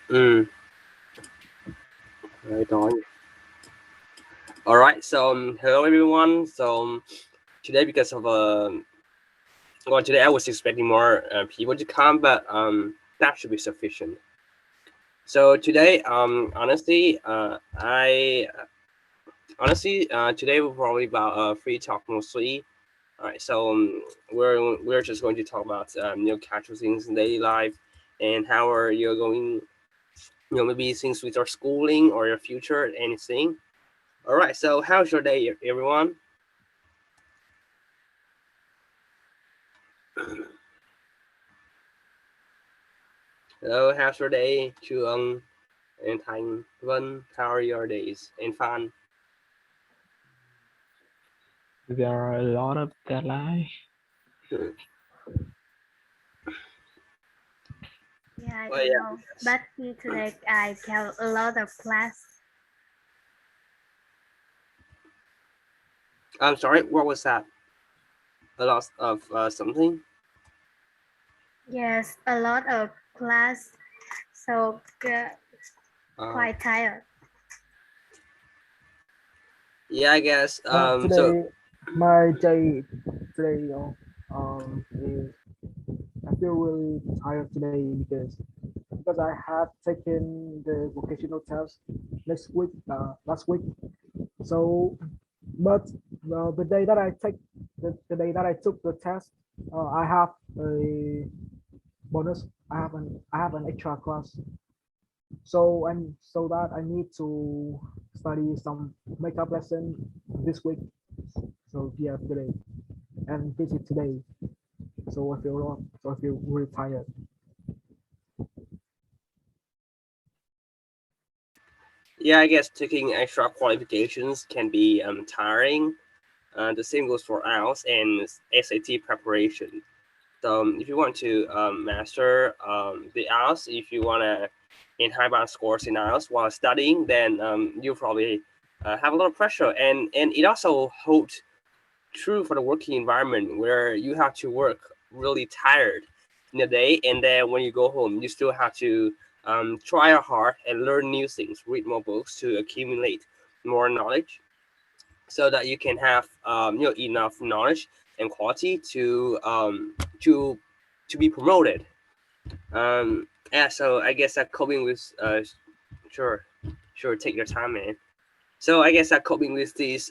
Mm, right on. All right. So, hello everyone. So today, because of well, today I was expecting more people to come, but that should be sufficient. So today, today we're probably about free talk mostly. All right. So we're just going to talk about casual things in daily life, and how are you going? Maybe things with your schooling or your future, anything. All right. So how's your day, everyone? Hello, how's your day, Trường and Thành, Vân? How are your days? And Phan? There are a lot of deadline. Yeah, I Well, don't yeah, know. yes. But today I have a lot of class. I'm sorry, what was that? A lot of something? Yes, a lot of class. So Uh, quite tired. yeah, I guess. So, Today, my day today, is I feel really tired today because I have taken the vocational test last week. So, but the day that I take the day that I took the test, I have a bonus. I have an extra class. So that I need to study some makeup lesson this week. So yeah, today and this is today. So I feel really tired. yeah, I guess taking extra qualifications can be tiring. The same goes for IELTS and SAT preparation. So, if you want to master the IELTS, if you want to in high band scores in IELTS while studying, then you probably have a lot of pressure, and it also holds true for the working environment where you have to work really tired in the day, and then when you go home you still have to try hard and learn new things, read more books to accumulate more knowledge, so that you can have enough knowledge and quality to to be promoted. Yeah, so I guess that coping with sure, take your time, man. So I guess that coping with this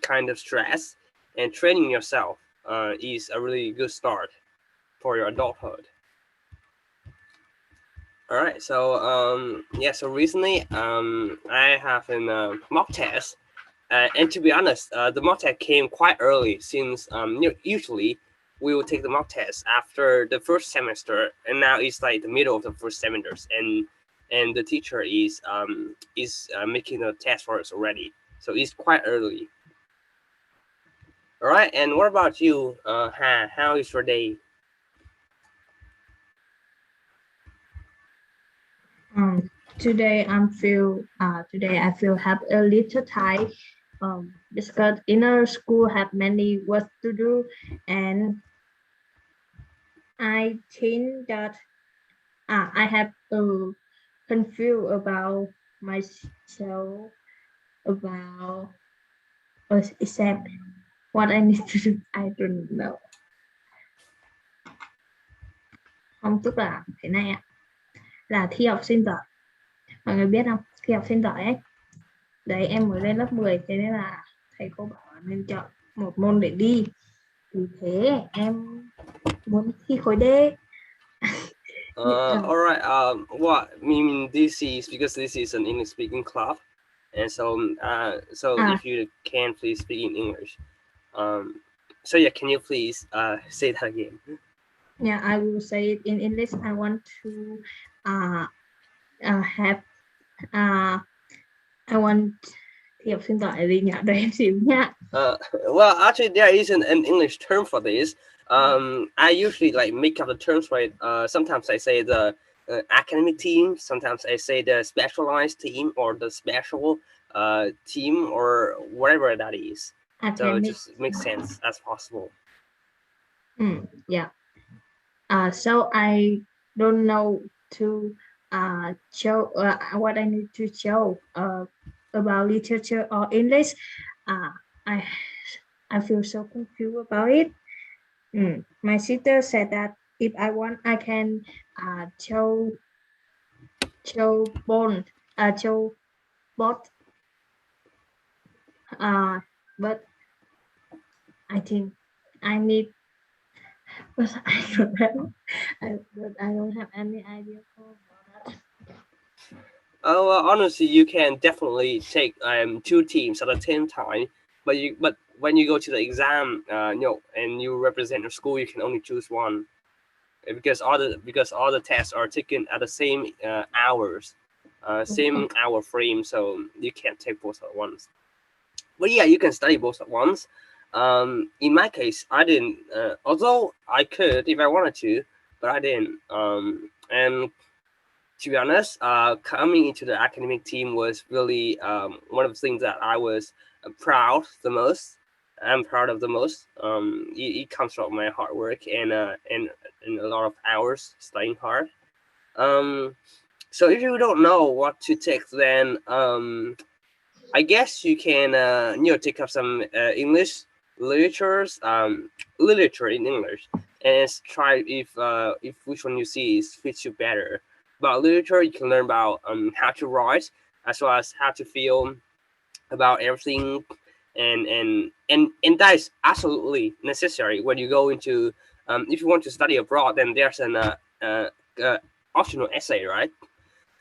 kind of stress and training yourself is a really good start for your adulthood. All right, so yeah, so recently I have an mock test, and to be honest, the mock test came quite early since usually we will take the mock test after the first semester, and now it's like the middle of the first semesters, and the teacher is making a test for us already, so it's quite early. All right, and what about you? How is your day? Um, today I feel have a little tired. Because inner school have many work to do, and I think that I have confused about myself about except what I need to do. I don't know. Không, tức là thế này ạ, là thi học sinh giỏi, mọi người biết không, thi học sinh giỏi ấy. Đấy, em mới lên lớp 10, thế nên là thầy cô bảo là nên chọn một môn để đi, vì thế em muốn thi khối D. All right. What I mean, this is because this is an English speaking club, and so À, if you can please speak in English. Um, so yeah, can you please say that again? yeah, I will say it in English. I want to uh, have uh, I want thi học sinh giỏi gì nhỉ? Để em xíu nha. Well, actually, there isn't an English term for this. I usually like make up the terms for it. Sometimes I say the academic team. Sometimes I say the specialized team or the special team or whatever that is. So it Academic. just makes sense as possible. Yeah. So I don't know to show what I need to show about literature or English. Uh, I I feel so confused about it. My sister said that if I want, I can show show both. But I think I need, but I don't have, I don't have any idea about that. Oh, well, honestly, you can definitely take two teams at the same time, but when you go to the exam, and you represent your school, you can only choose one because all the tests are taken at the same hours, same hour frame, so you can't take both at once. But yeah, you can study both at once. In my case, I didn't. Although I could if I wanted to, but I didn't. And to be honest, coming into the academic team was really one of the things that I was proud the most. I'm proud of the most. It comes from my hard work and a lot of hours studying hard. Um, so if you don't know what to take, then I guess you can take up some English literatures, literature in English, and try if which one you see is fits you better. About literature, you can learn about how to write as well as how to feel about everything, and that is absolutely necessary when you go into if you want to study abroad. Then there's an optional essay, right?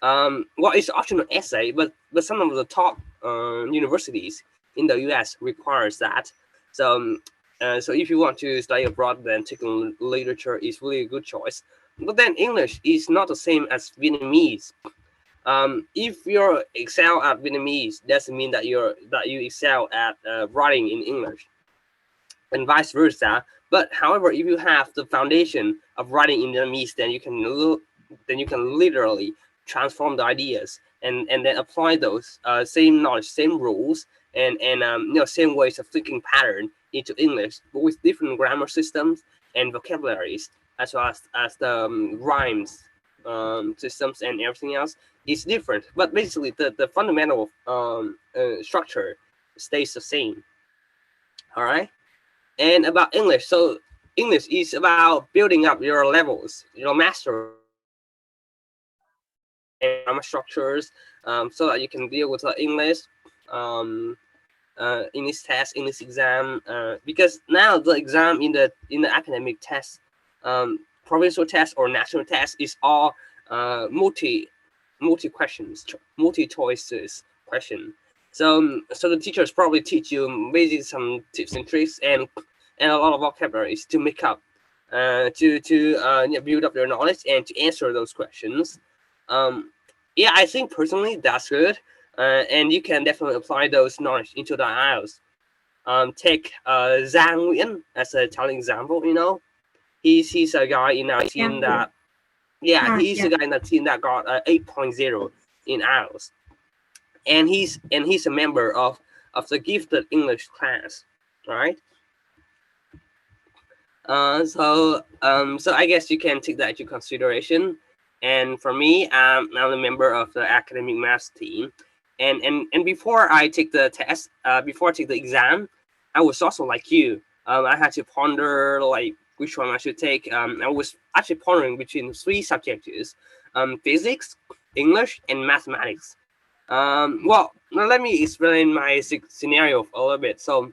Well, it's optional essay, but some of the top universities in the U.S. requires that. So, so if you want to study abroad, then taking literature is really a good choice. But then English is not the same as Vietnamese. If you excel at Vietnamese, doesn't mean that you excel at writing in English, and vice versa. But however, if you have the foundation of writing in Vietnamese, then you can literally transform the ideas and then apply those same knowledge, same rules, and same ways of thinking pattern into English, but with different grammar systems and vocabularies, as well as the rhymes systems and everything else is different. But basically, the fundamental structure stays the same. All right. And about English, so English is about building up your levels, mastery and grammar structures, so that you can deal with the English um, in this test, in this exam. Because now the exam in the academic test, provincial test or national test is all multi questions, multi choices question. So the teachers probably teach you basically some tips and tricks and a lot of vocabularies to make up, to build up your knowledge and to answer those questions. Yeah, I think personally that's good, and you can definitely apply those knowledge into the IELTS. Take Giang Nguyen as a telling example. He's a guy in our team that he's a guy in the team that got 8.0 in IELTS, and he's a member of the gifted English class, right? So I guess you can take that into consideration. And for me, I'm a member of the academic maths team, and before I take the test, before I take the exam, I was also like you. I had to ponder like which one I should take. I was actually pondering between three subjects: physics, English, and mathematics. Well, now let me explain my scenario a little bit. So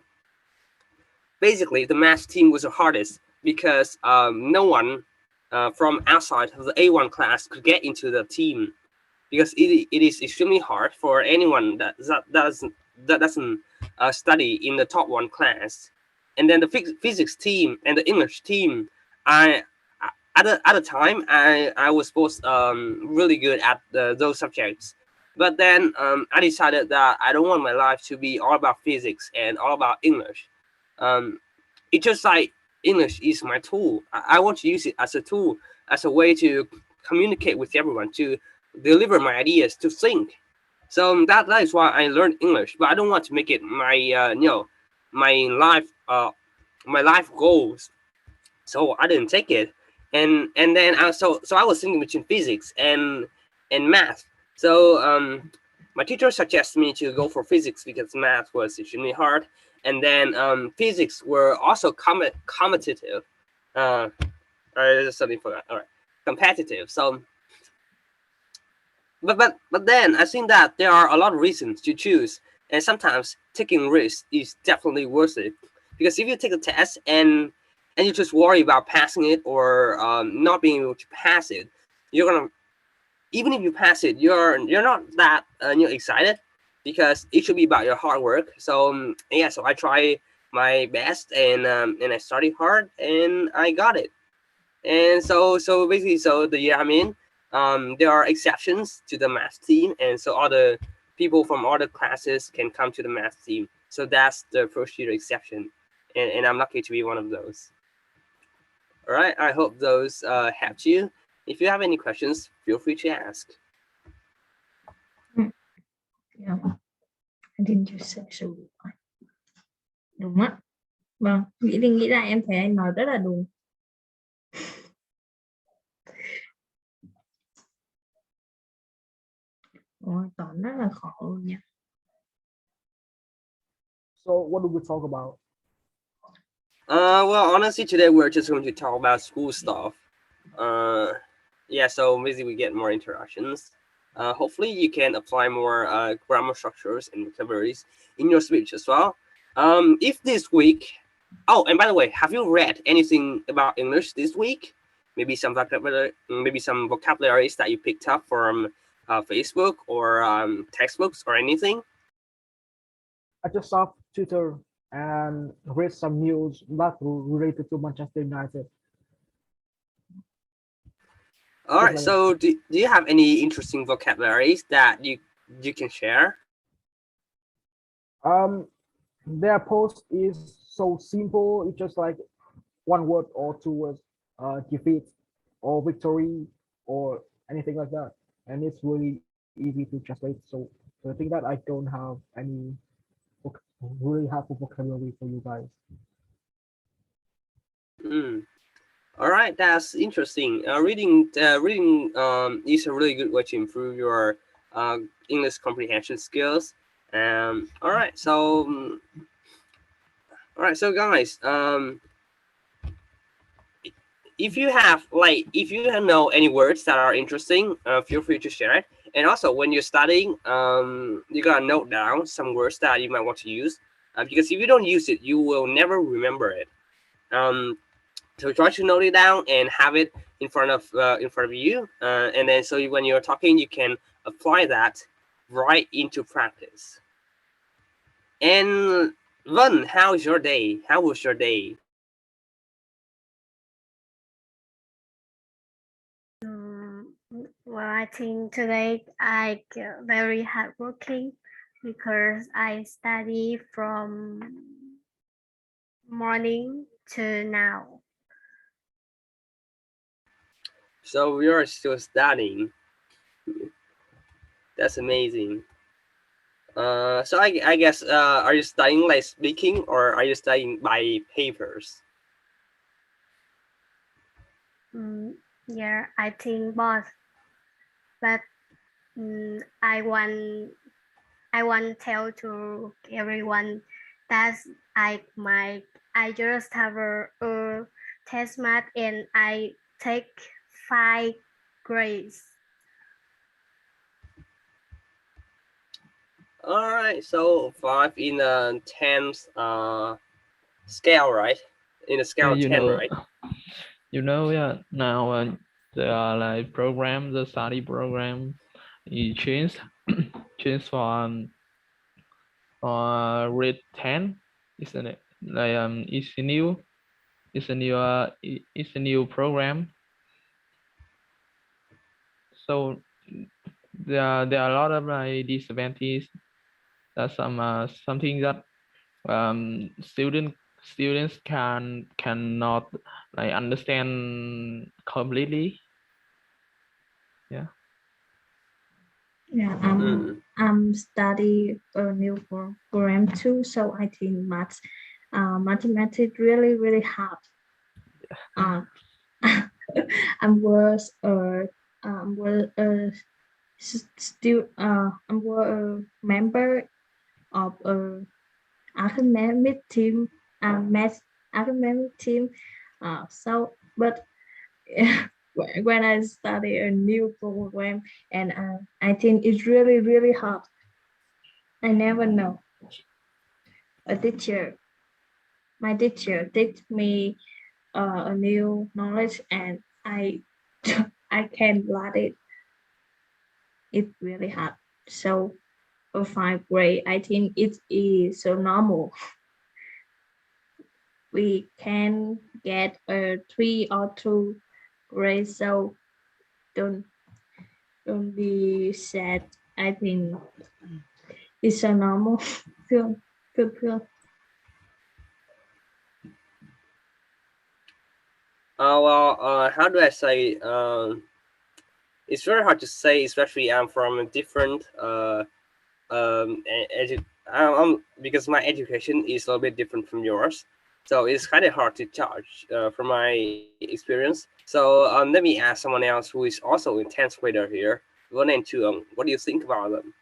basically, the math team was the hardest because no one from outside of the A1 class could get into the team, because it is extremely hard for anyone that doesn't study in the top one class. And then the physics team and the English team, I at the time I was both really good at those subjects, but then I decided that I don't want my life to be all about physics and all about English. It's just like English is my tool. I want to use it as a tool, as a way to communicate with everyone, to deliver my ideas, to think. So that is why I learned English. But I don't want to make it my my life goals. So I didn't take it. and then I was thinking between physics and math. So my teacher suggested me to go for physics because math was extremely hard, and then physics were also competitive. There's something for that. All right, competitive. So, but then I think that there are a lot of reasons to choose, and sometimes taking risks is definitely worth it. Because if you take a test and you just worry about passing it or not being able to pass it, you're gonna, even if you pass it, you're not that excited, because it should be about your hard work. So yeah, so I try my best, and I studied hard and I got it. And so basically, so the year I'm in, there are exceptions to the math team, and so other people from other classes can come to the math team. So that's the first year exception, and I'm lucky to be one of those. All right, I hope those helped you. If you have any questions, feel free to ask. Yeah. I didn't use sexual. Đúng á. Vâng, nghĩ lại em thấy anh nói rất là đúng. Ôi, toán rất là khó luôn nha. So what do we talk about? Well, honestly, today we're just going to talk about school stuff. Yeah, so basically we get more interactions. Hopefully you can apply more grammar structures and vocabularies in your speech as well. If this week, oh, and by the way, have you read anything about English this week? Maybe some vocabularies that you picked up from Facebook or textbooks or anything? I just saw Twitter and read some news that related to Manchester United. All right. like So do you have any interesting vocabularies that you can share? Their post is so simple. It's just like one word or two words, defeat or victory or anything like that, and it's really easy to translate. So I think that I don't have any really helpful vocabulary for you guys. All right, that's interesting. Reading is a really good way to improve your English comprehension skills. All right, so guys, if you know any words that are interesting, feel free to share it. And also, when you're studying, you gotta note down some words that you might want to use, because if you don't use it, you will never remember it. So try to note it down and have it in front of you, and then so when you're talking, you can apply that right into practice. And Vân, how was your day? Well, I think today I get very hardworking because I study from morning to now. So we are still studying. That's amazing. So I guess, are you studying like speaking, or are you studying by papers? Yeah, I think both. But I want to tell to everyone that I just have a test math and I take 5 grades. All right, so 5 in a 10 scale, right? In a scale of 10, right? Yeah. Now the like program, the study program, it changed from grade 10, isn't it? Like it's a new program. So there are a lot of like disadvantages. That's something that students cannot like understand completely. Yeah. Yeah, I'm study a new program too, so I think mathematics really hard. I'm was still I'm was a member of a academic team, math academic team. So, but when I study a new program, and I think it's really really hard. I never know. A teacher, my teacher teach me a new knowledge, and I I can learn it. It's really hard. So a 5 grade, I think it is so normal. We can get a 3 or 2 grade, so don't don't be sad. I think it's so normal. Feel feel. How do I say? It's very hard to say, especially I'm from a different because my education is a little bit different from yours, so it's kind of hard to judge from my experience. So let me ask someone else who is also in 10th grader here, 1 and 2. What do you think about them?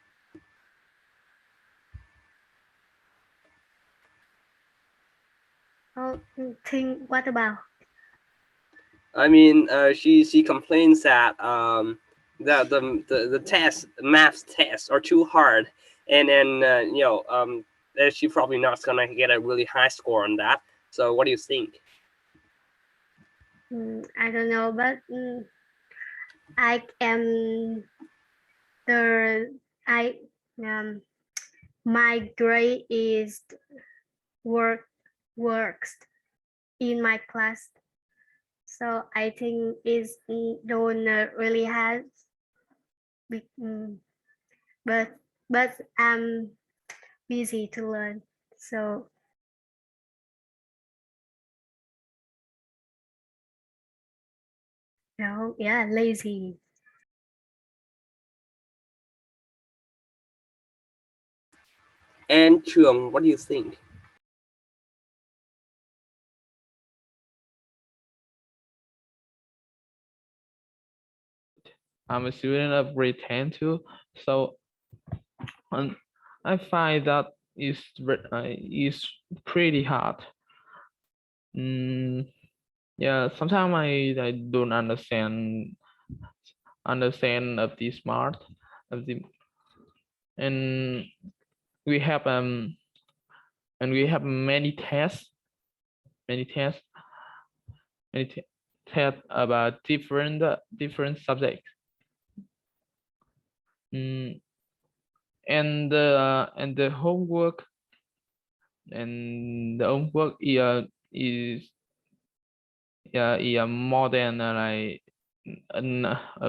Oh, think what about? I mean, she complains that the test math tests are too hard, and then that she probably not gonna get a really high score on that. So what do you think? I don't know, but I am the I my grade is works in my class, so I think it's don't really have big, but I'm busy to learn, so no, yeah, lazy. And Chuang, what do you think? I'm a student of grade 10 too, so I find that is pretty hard. Yeah, sometimes I don't understand of the smart of the and we have many tests many tests tests about different subjects. And the homework is more than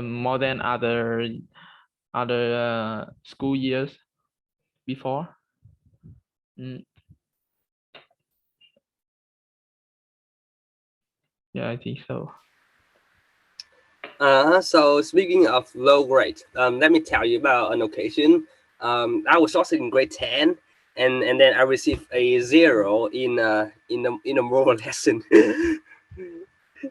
more than other school years before. Yeah, I think so. So speaking of low grade, let me tell you about an occasion. I was also in grade 10, and then I received a 0 in a moral lesson.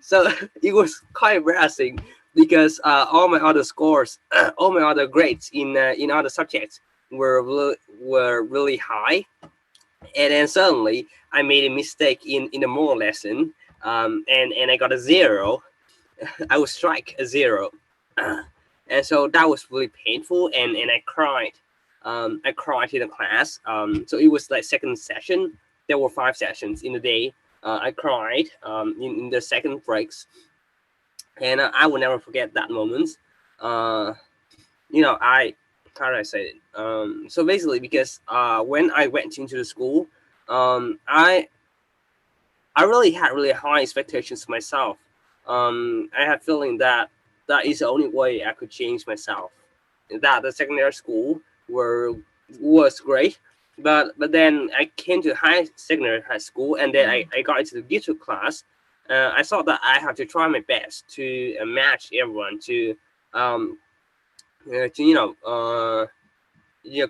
So it was quite embarrassing because all my other scores, all my other grades in other subjects were really high, and then suddenly I made a mistake in the moral lesson, and I got a 0. I was strike a 0, and so that was really painful, and I cried. I cried in the class. So it was like second session. There were 5 sessions in the day. I cried in the second breaks, and I will never forget that moment. How do I say it? So basically, because when I went into the school, I really had really high expectations for myself. I had feeling that that is the only way I could change myself. That the secondary school was great, but then I came to high school, and then I got into the digital class. I thought that I had to try my best to match everyone to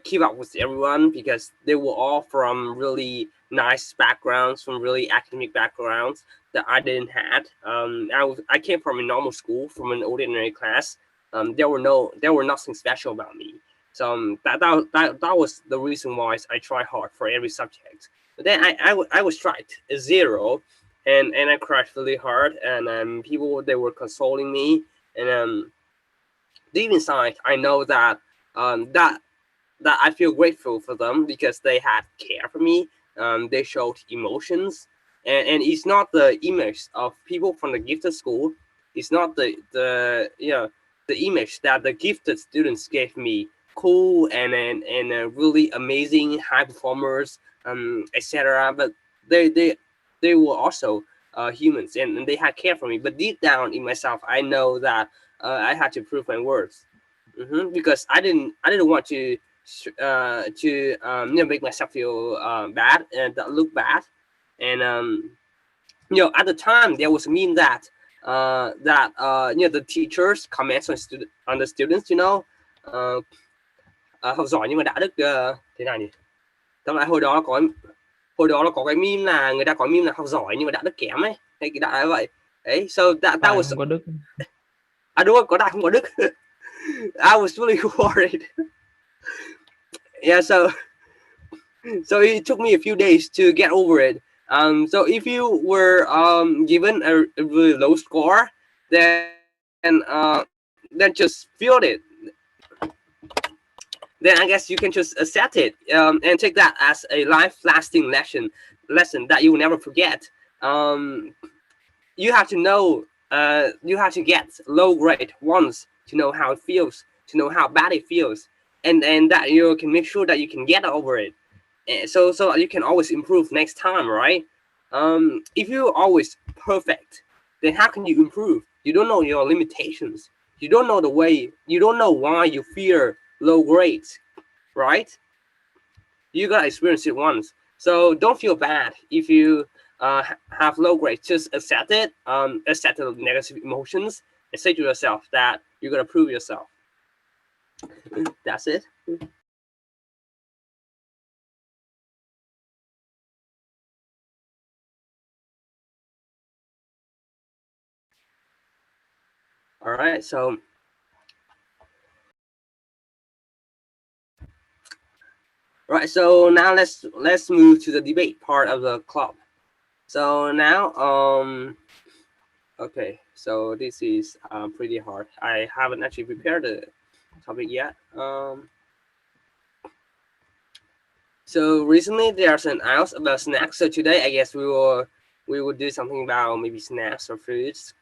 keep up with everyone because they were all from really nice backgrounds, from really academic backgrounds that I didn't had. I came from a normal school, from an ordinary class. There were nothing special about me. So that was the reason why I try hard for every subject. But then I was tried a 0, and I cried really hard, and people they were consoling me, and deep inside I know that that I feel grateful for them because they had care for me. They showed emotions, and it's not the image of people from the gifted school. It's not the image that the gifted students gave me, cool and really amazing high performers, etc. But they were also humans, and they had care for me. But deep down in myself, I know that I had to prove my worth. Because I didn't want to make myself feel bad and look bad. And at the time there was a meme that the teachers comments on the students, học giỏi nhưng mà đạo đức thế nào nhỉ? Tóm lại hồi đó nó có cái meme là người ta có meme là học giỏi nhưng mà đạo đức kém ấy, hay cái đạo là vậy đấy. So that Tài was không có đức. đúng rồi, có tài không có đức. I was really worried. Yeah, so it took me a few days to get over it. So if you were given a really low score, then just feel it. Then I guess you can just accept it, and take that as a life-lasting lesson that you will never forget. You have to know. You have to get low grade once to know how it feels, to know how bad it feels, and that you can make sure that you can get over it. So you can always improve next time, right? If you're always perfect, then how can you improve? You don't know your limitations. You don't know the way. You don't know why you fear low grades, right? You gotta experience it once. So don't feel bad if you have low grades. Just accept it. Accept the negative emotions and say to yourself that you're gonna prove yourself. That's it. All right, so now let's move to the debate part of the club. So now, okay, so this is pretty hard. I haven't actually prepared the topic yet. So recently there's an announcement about snacks. So today I guess we will do something about maybe snacks or foods.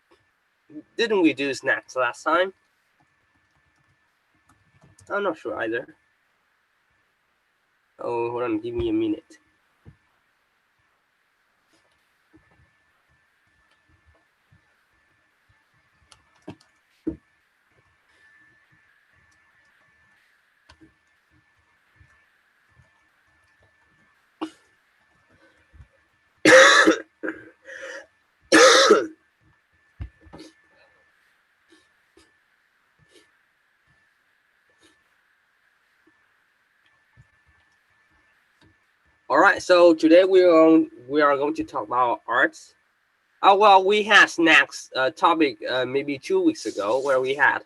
Didn't we do snacks last time? I'm not sure either. Oh, hold on, give me a minute. All right, so today we are going to talk about arts. Oh well, we had snacks topic maybe 2 weeks ago where we had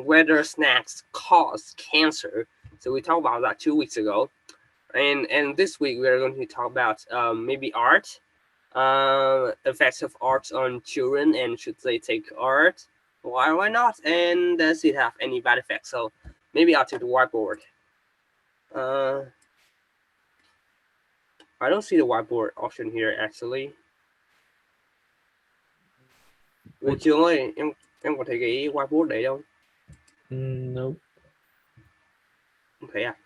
whether snacks cause cancer. So we talked about that 2 weeks ago, and this week we are going to talk about maybe art, effects of art on children, and should they take art? Why not? And does it have any bad effects? So maybe I'll take the whiteboard. I don't see the whiteboard option here actually. Ủa Trường ơi, em có thấy cái whiteboard đấy không? No. Không thấy à?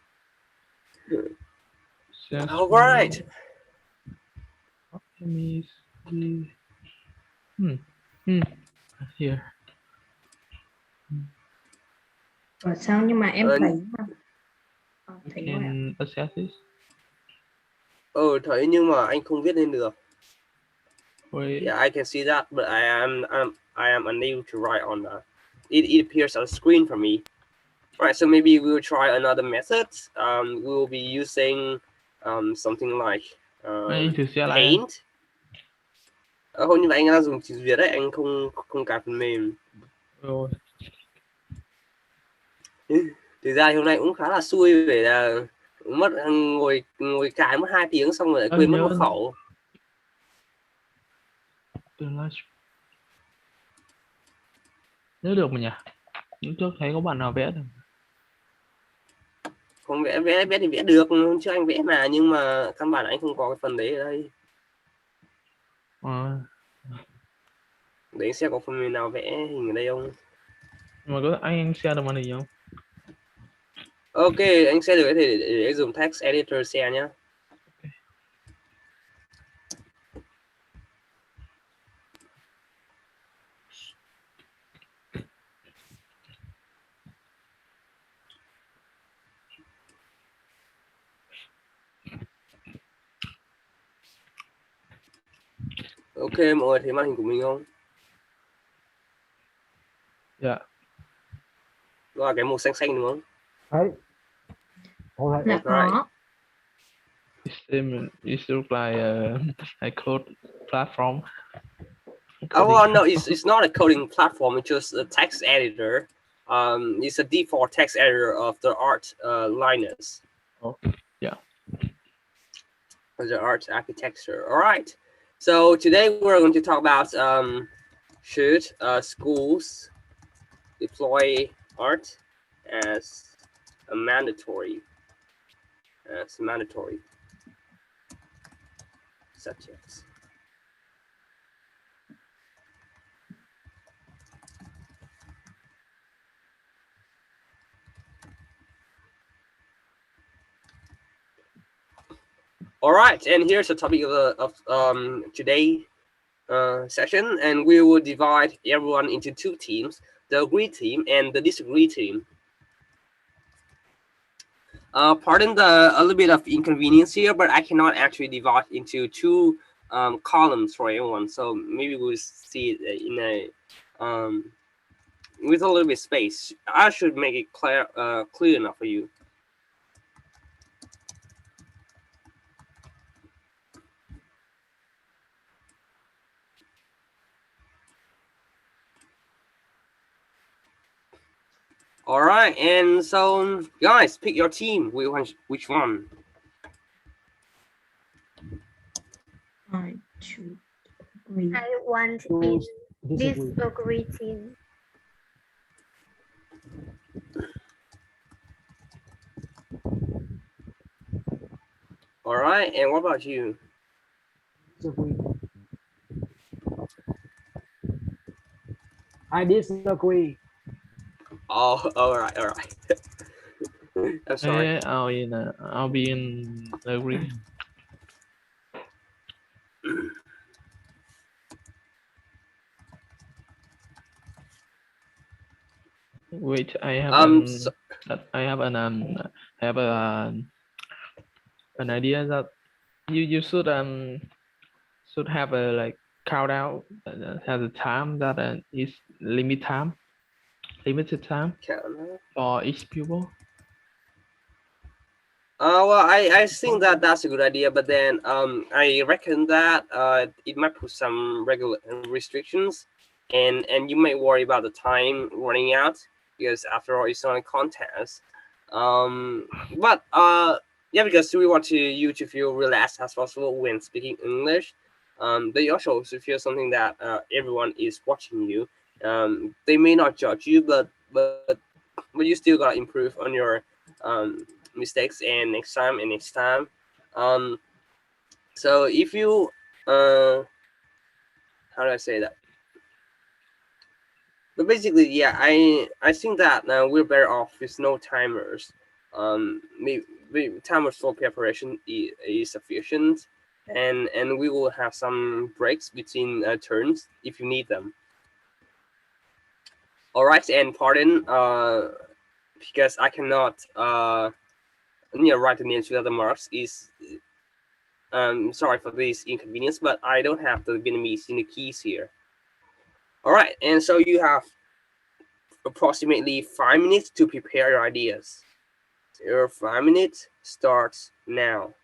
Just All right. Let me see. Here. Rồi sao nhưng mà em Ờ, thấy mà thấy rồi ạ. Can access this? thấy nhưng mà anh không viết lên được. Wait. Yeah, I can see that, but I am unable to write on that. It appears on the screen for me. All right, so maybe we'll try another method. We will be using something like Anh thử share lại. paint. Hôm như vậy anh đang dùng chữ Việt đấy, anh không cài phần mềm. Rồi. Thực ra hôm nay cũng khá là xui để là mất ngồi cài mất 2 tiếng xong rồi lại quên mất mật khẩu. Nếu được mà nhỉ? Những trước thấy có bạn nào vẽ được. Không vẽ thì vẽ được, hôm trước anh vẽ mà, nhưng mà căn bản là anh không có cái phần đấy ở đây. Đấy sẽ có phần mềm nào vẽ hình ở đây không? Nhưng mà có anh share được màn hình không? Ok, anh sẽ được có thể để dùng text editor share nhé. Ok, mọi người thấy màn hình của mình không? Dạ. Đó là cái màu xanh xanh đúng không? Thấy. Ồ, thấy. Là có. It looks like a code platform. Oh well, no, it's not a coding platform. It's just a text editor. It's a default text editor of the Arch Linux. Oh, yeah. The Arch architecture. All right. So today we're going to talk about should schools deploy art as a mandatory subject. All right, and here's the topic of today session, and we will divide everyone into two teams: the agree team and the disagree team. Pardon a little bit of inconvenience here, but I cannot actually divide into two columns for everyone. So maybe we'll see it in a with a little bit of space. I should make it clear enough for you. All right, and so guys, pick your team. Which one? I choose agree. I want Choose in disagree team. All right, and what about you? Disagree. I disagree. Oh, all right. I'm sorry. I'll be in agree. Wait, I have an idea that you should have a like countdown has a time that is limited time for each pupil. Well, I think that's a good idea, but then I reckon that it might put some regular restrictions, and you might worry about the time running out, because after all, it's not a contest. But yeah, because we want you to feel relaxed as possible when speaking English. They also should feel something that everyone is watching you. They may not judge you, but you still gotta improve on your mistakes and next time. So if you how do I say that? But basically, yeah, I think that we're better off with no timers. Maybe timers for preparation is sufficient, and we will have some breaks between turns if you need them. All right, and pardon because I cannot write the names without the marks is sorry for this inconvenience, but I don't have the Vietnamese in the keys here. All right, and so you have approximately 5 minutes to prepare your ideas. Your 5 minutes starts now.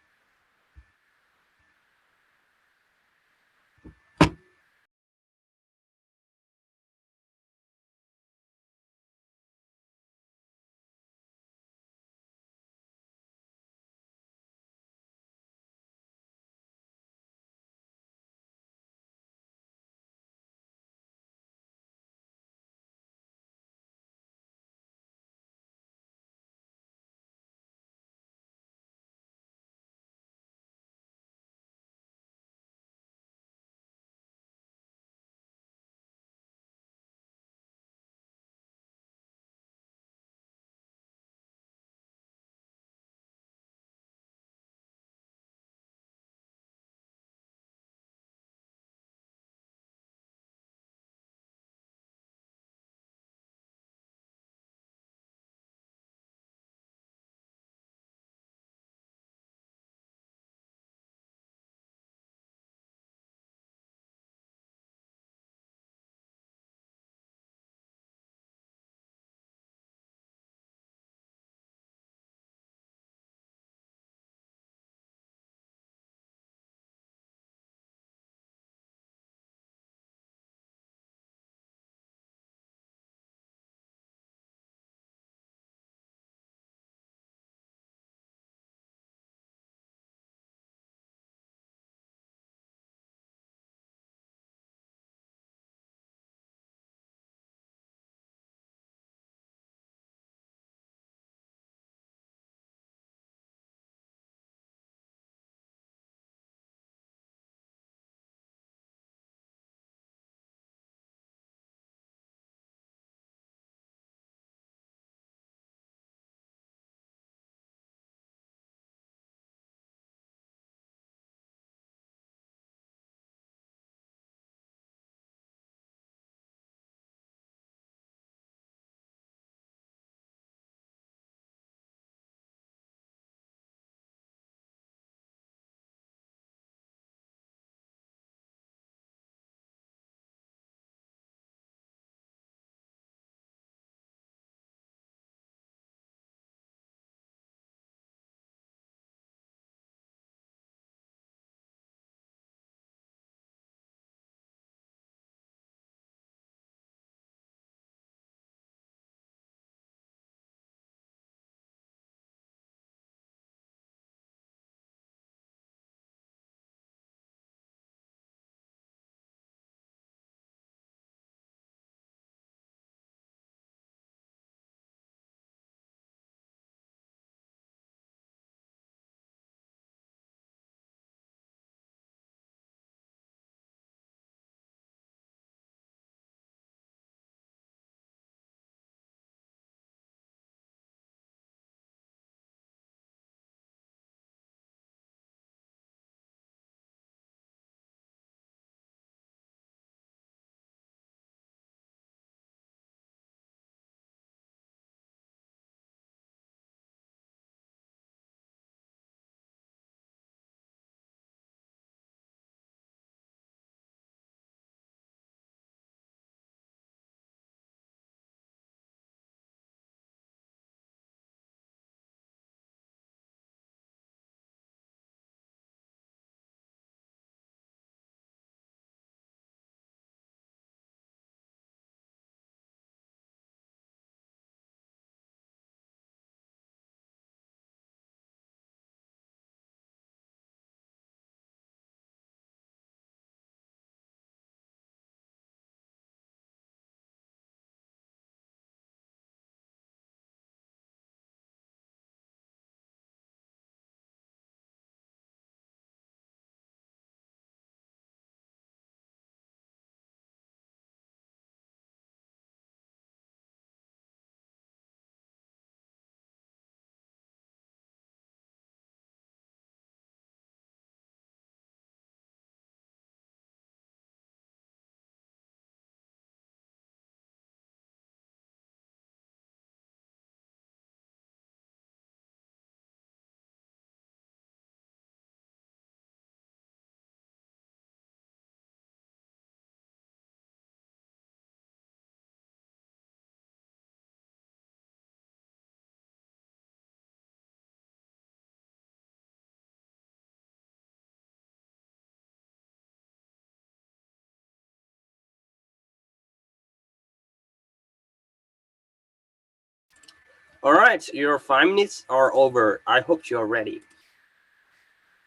All right, your 5 minutes are over. I hope you are ready.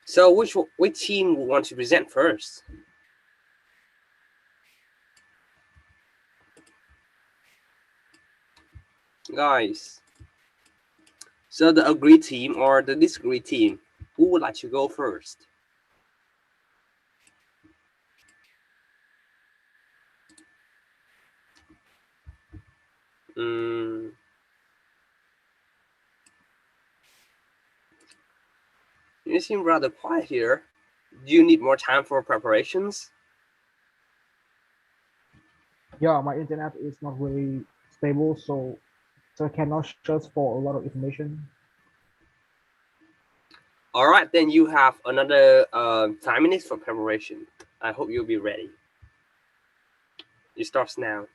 So which team will want to present first? Guys, so the agree team or the disagree team, who would like to go first? Mm, you seem rather quiet here. Do you need more time for preparations? Yeah, my internet is not really stable, so I cannot search for a lot of information. All right, then you have another 5 minutes for preparation. I hope you'll be ready. It starts now.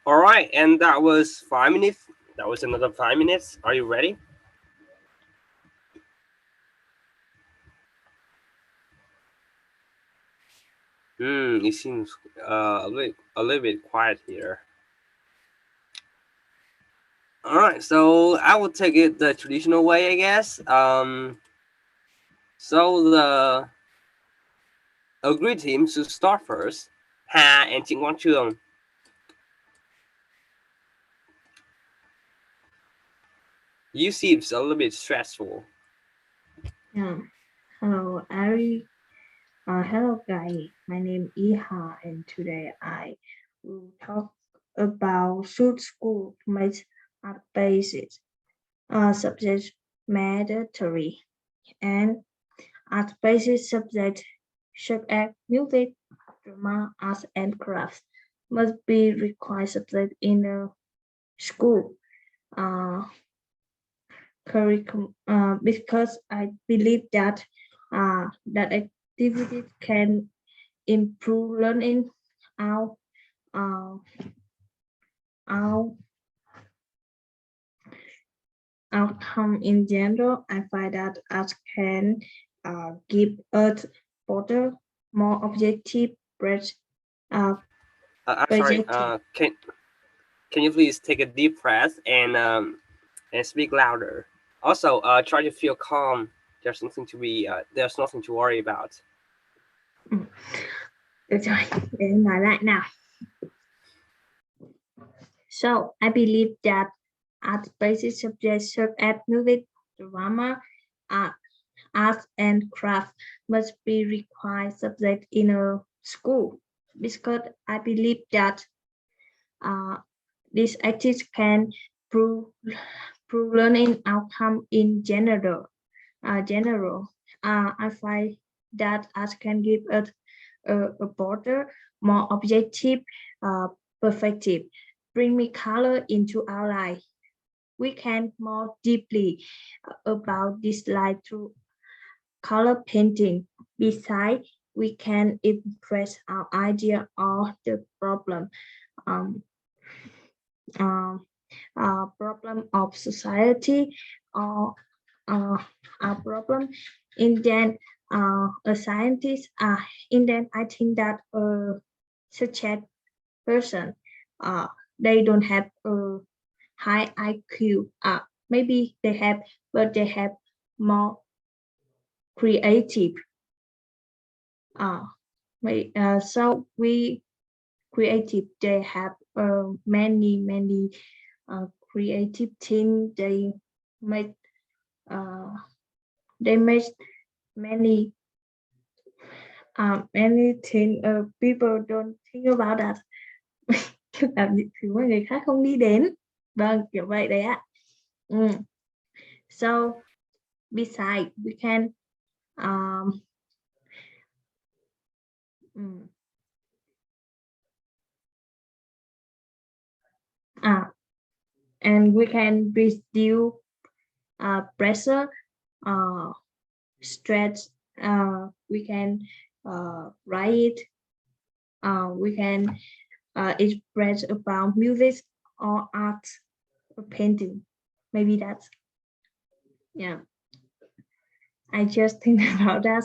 All right, and that was 5 minutes. That was another 5 minutes. Are you ready? It seems a little bit quiet here. All right, so I will take it the traditional way, I guess. So the agree team should start first. Hà and Trịnh Quang Trường. You seems a little bit stressful. Yeah. Hello, Ari. Hello, guys. My name is Iha, and today I will talk about should school make art basis subject mandatory and art basis subject such as music, drama, arts, and crafts must be required subject in a school curriculum because I believe that that activity can improve learning our uh, our outcome in general. I find that art can give us better, more objective, I'm sorry. projective. Can you please take a deep breath and speak louder? Also, try to feel calm. There's nothing to be. There's nothing to worry about. Được rồi, để em nói lại nào. So I believe that art-based subjects such as music, drama, arts, and craft must be required subject in a school because I believe that these activities can prove learning outcome in general. I find that art can give us a broader, more objective perspective, bring me color into our life. We can more deeply about this life through color painting. Besides, we can express our idea of the problem. Problem of society or a problem in then a scientist in then I think that such a person they don't have a high IQ maybe they have but they have more creative so we creative they have many creative things they make many things people don't think about that làm những thứ mà người khác không nghĩ đến vâng kiểu vậy đấy ạ so besides we can and we can reduce pressure, stress. We can write. We can express about music or art or painting. Maybe that's yeah. I just think about that.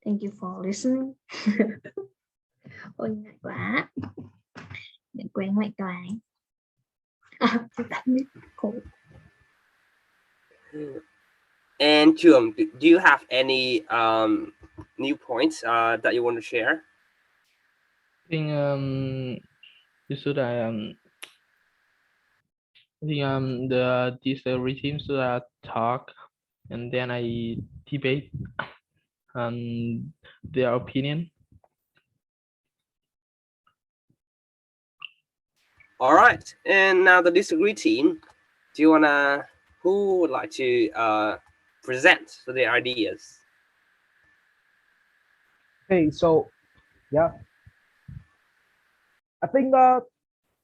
Thank you for listening. Ôi ngại quá. Để quen lại toàn. Cool. And Trường, do you have any new points that you want to share? I think you should I think these regimes should talk and then I debate their opinion. All right, and now the disagree team. Do you wanna? Who would like to present their ideas? Okay, so yeah, I think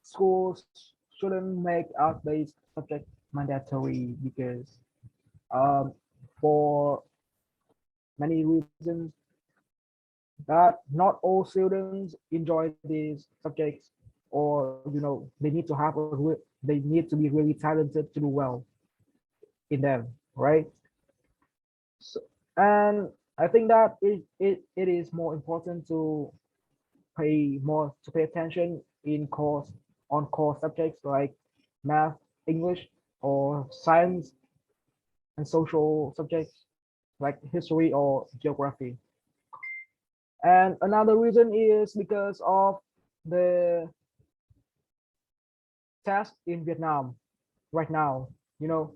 schools shouldn't make art-based subject mandatory because for many reasons that not all students enjoy these subjects or they need to have they need to be really talented to do well in them, right? So, and I think that it is more important to pay attention in course on core subjects like math, English, or science and social subjects like history or geography. And another reason is because of the test in Vietnam right now. You know,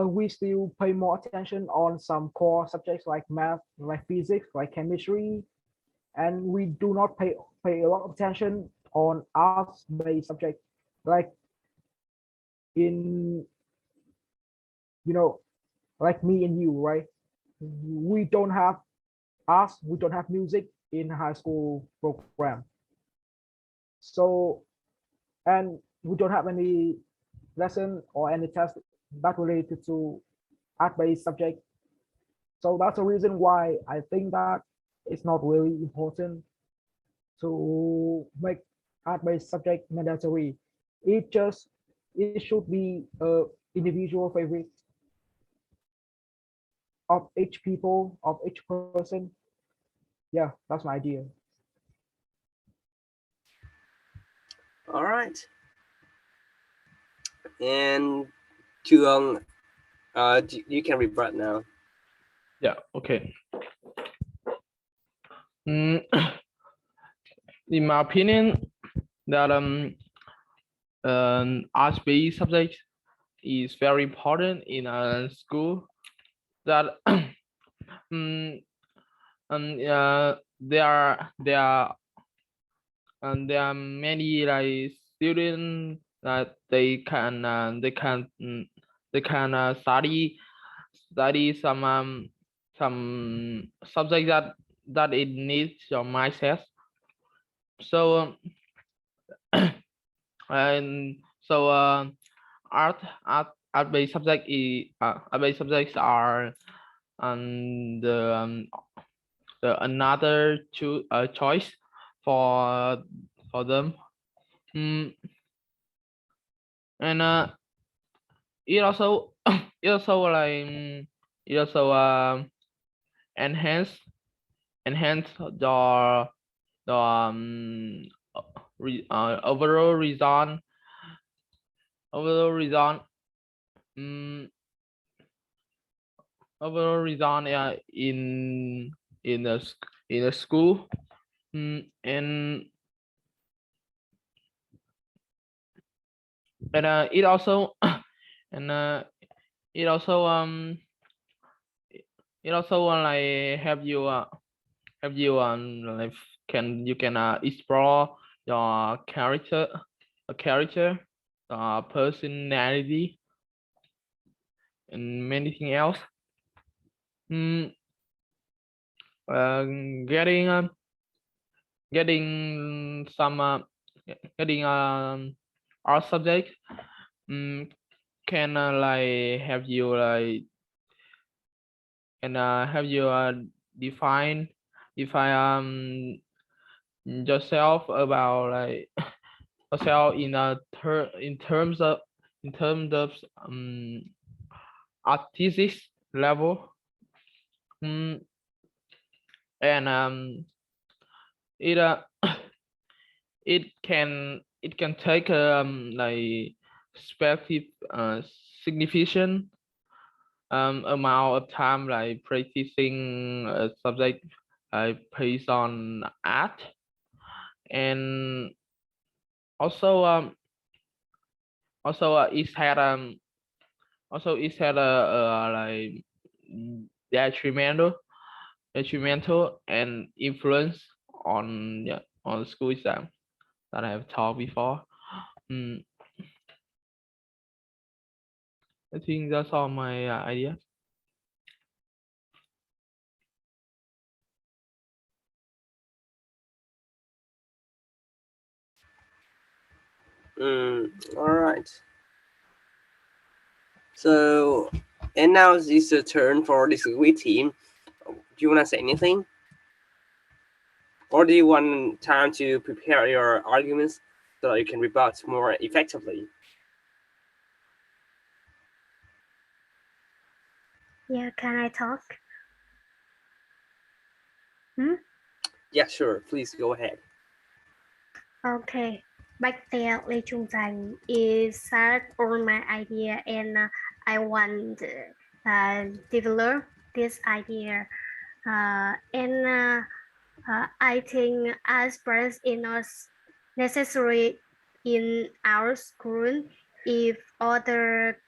we still pay more attention on some core subjects like math, like physics, like chemistry, and we do not pay a lot of attention on arts-based subjects like in like me and you, right? We don't have arts, we don't have music in high school program. So, and we don't have any lesson or any test that related to art-based subject. So that's the reason why I think that it's not really important to make art-based subject mandatory. It should be a individual favorite of each people, of each person. Yeah, that's my idea. All right. And Chuang, you can rebut now. Yeah, okay. In my opinion, that arts-based subject is very important in a school. That there are many like students that they can study some subject that it needs your mindset. So and so art based subjects are the another choice for them. And it also it also like it also enhance the overall result um, overall result in the school. And it also and it also like have you like you can explore your character personality and many things else. Getting some getting art subject can like have you like and have you define yourself about like yourself in in terms of artistic level. And it it can take like specific significant amount of time like practicing a subject based on art. And also it's had like detrimental and influence on on school exam that I have talked before. I think that's all my ideas. All right. So, and now it's the turn for the Discovery team. Do you want to say anything? or do you want time to prepare your arguments so that you can rebut more effectively? Yeah, can I talk? Yeah, sure. Please go ahead. Okay. Bạch Tèo Lê Trung Thành is start on my idea and I want develop this idea. I think as parents is not necessary in our school if other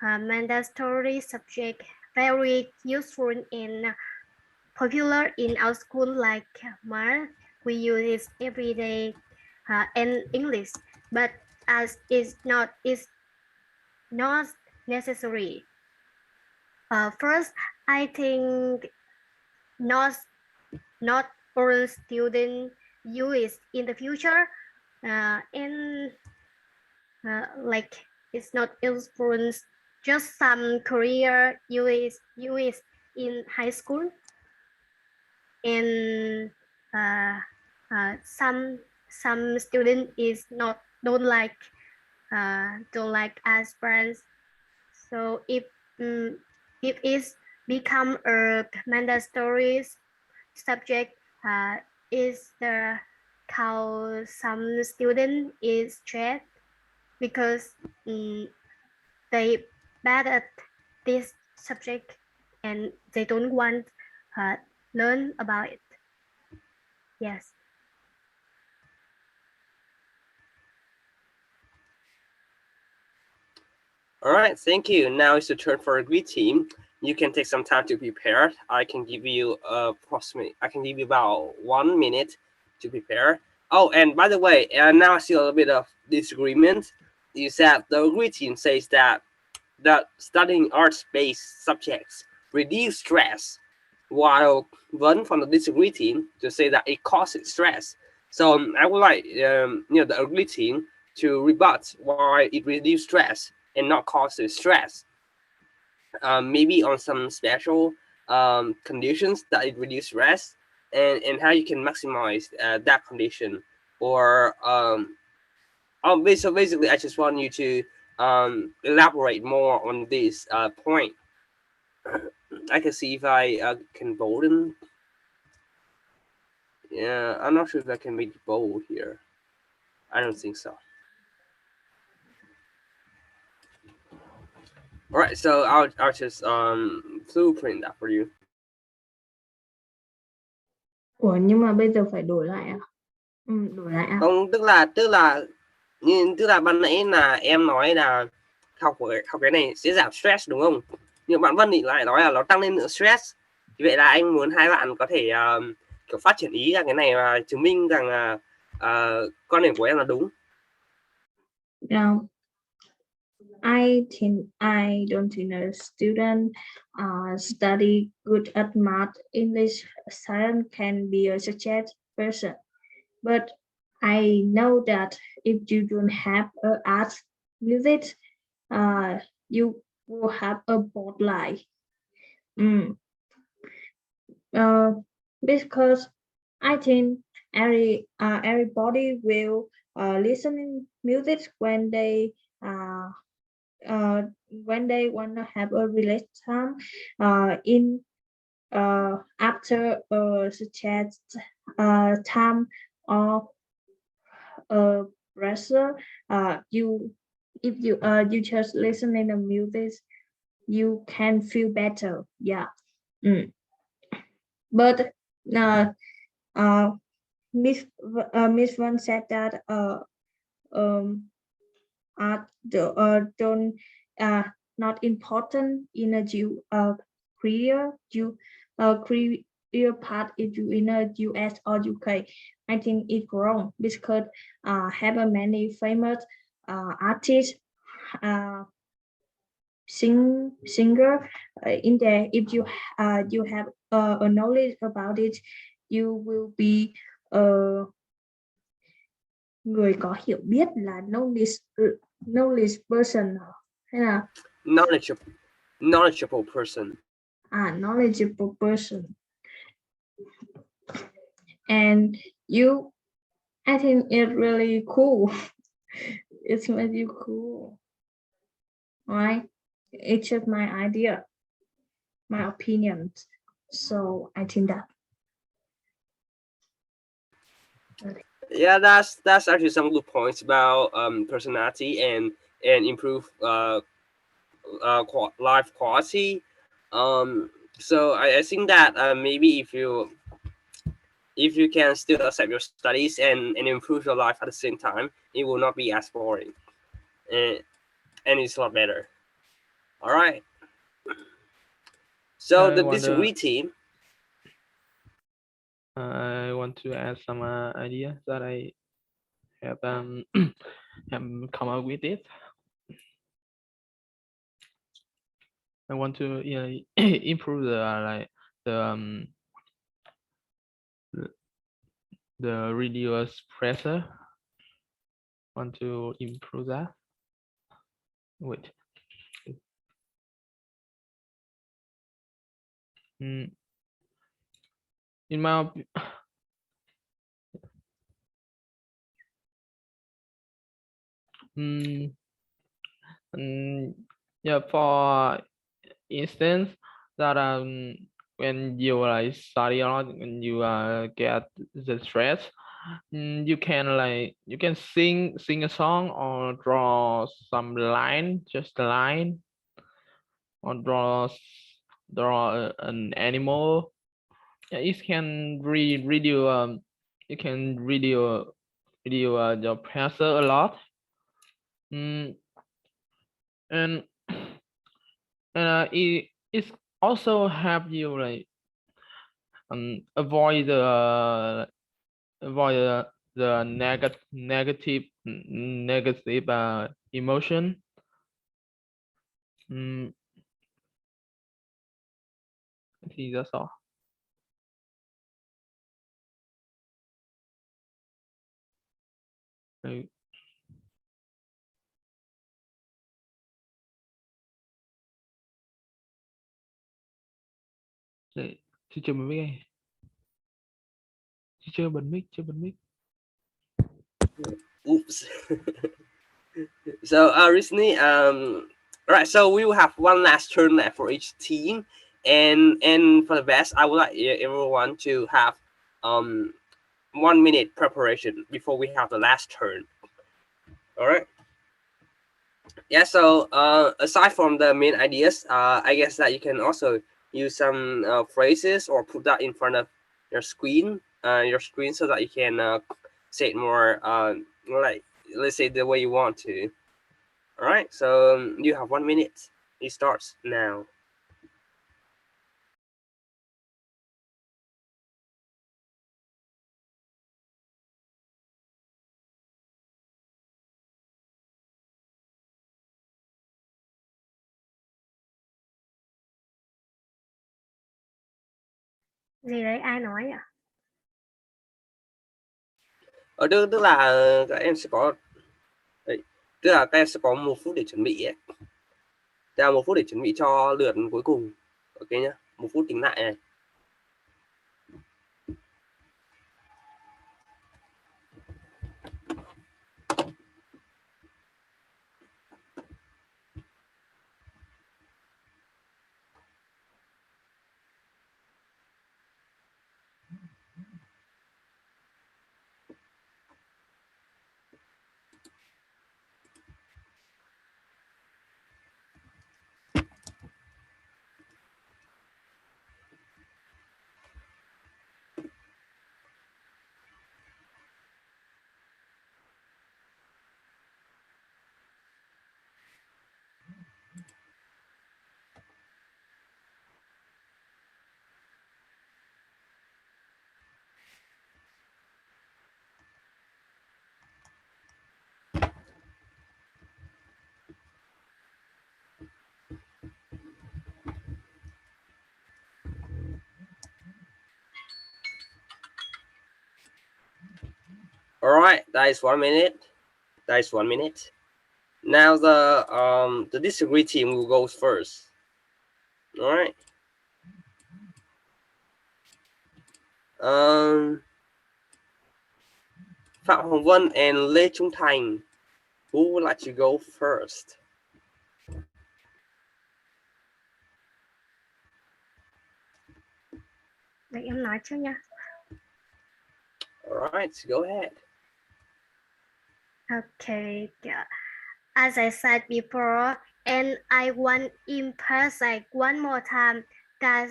mandatory subject very useful and popular in our school like math. We use it every day and English, but as it's not necessary. First, I think not all students use in the future, and like it's not influence just some career use in high school, and some student is don't like aspirants. So if it's become a mandatory subject, is the how some student is stressed because they bad at this subject and they don't want learn about it. Yes. All right, thank you. Now it's your turn for a green team. You can take some time to prepare. I can give you about 1 minute to prepare. Oh, and by the way, now I see a little bit of disagreement. You said the green team says that studying arts-based subjects reduce stress, while one from the disagree team to say that it causes stress. So I would like the agree team to rebut why it reduces stress and not causes stress. Maybe on some special conditions that it reduces stress, and how you can maximize that condition. Or so basically, I just want you to elaborate more on this point. I can see if I can bolden. Yeah, I'm not sure if I can make bold here. I don't think so. All right, so I'll just blueprint that for you. Ủa nhưng mà bây giờ phải đổi lại à? Đổi lại à? Không, tức là ban nãy là em nói là học cái này sẽ giảm stress đúng không? Nhưng bạn Vân thì lại nói là nó tăng lên nữa stress. Vì vậy là anh muốn hai bạn có thể kiểu phát triển ý ra cái này và chứng minh rằng là quan điểm của em là đúng. No, I don't think a student study good at math, English, science can be a success person. But I know that if you don't have art music, you will have a bored life. Because I think everybody will listening music when they want to have a relaxed time in after such time or pressure. If you just listening to music, you can feel better. Yeah. But Miss Van said that art don't not important in a career career path if you in a US or UK. I think it's wrong because have a many famous artists singer in there. If you have a knowledge about it, you will be người có hiểu biết là knowledge person hay là knowledgeable person. Knowledgeable person. and I think it's really cool. It makes you cool, right? It's just my idea, my opinion. So I think that. Yeah, that's actually some good points about personality and improve life quality. So I think that maybe if you can still accept your studies and improve your life at the same time, it will not be as boring, and it's a lot better. All right. So I the wonder, disagree team. I want to add some idea that I have have come up with it. I want to improve the like the the reduce pressure. Want to improve that. Wait. In my yeah, for instance, that when you like study a lot, when you get the stress, you can sing a song or draw some line, just a line, or draw an animal. Yeah, it can reduce it can reduce your pressure a lot. Mm, and it also help you like avoid the negative emotion. I think that's all. Right. Teacher mình biết ngay. Teacher bật mic, Oops. So recently, right. So we will have one last turn left for each team, and for the best, I would like everyone to have 1 minute preparation before we have the last turn. All right. Yeah. So aside from the main ideas, I guess that you can also use some phrases or put that in front of your screen, so that you can say it more like, let's say, the way you want to. All right. So you have 1 minute. It starts now. Gì đấy, ai nói ạ? Tức là các em sẽ có đấy, tức là các em sẽ có 1 phút để chuẩn bị ấy. Tức là 1 phút để chuẩn bị cho lượt cuối cùng. Ok nhá. 1 phút tính lại này. All right, that is 1 minute. That is 1 minute. Now the disagree team will go first. All right. Phạm Hồng Vân and Lê Trung Thành. Who would like to go first? Để em nói trước nha. All right, go ahead. Okay. Yeah. As I said before, and I want to emphasize one more time that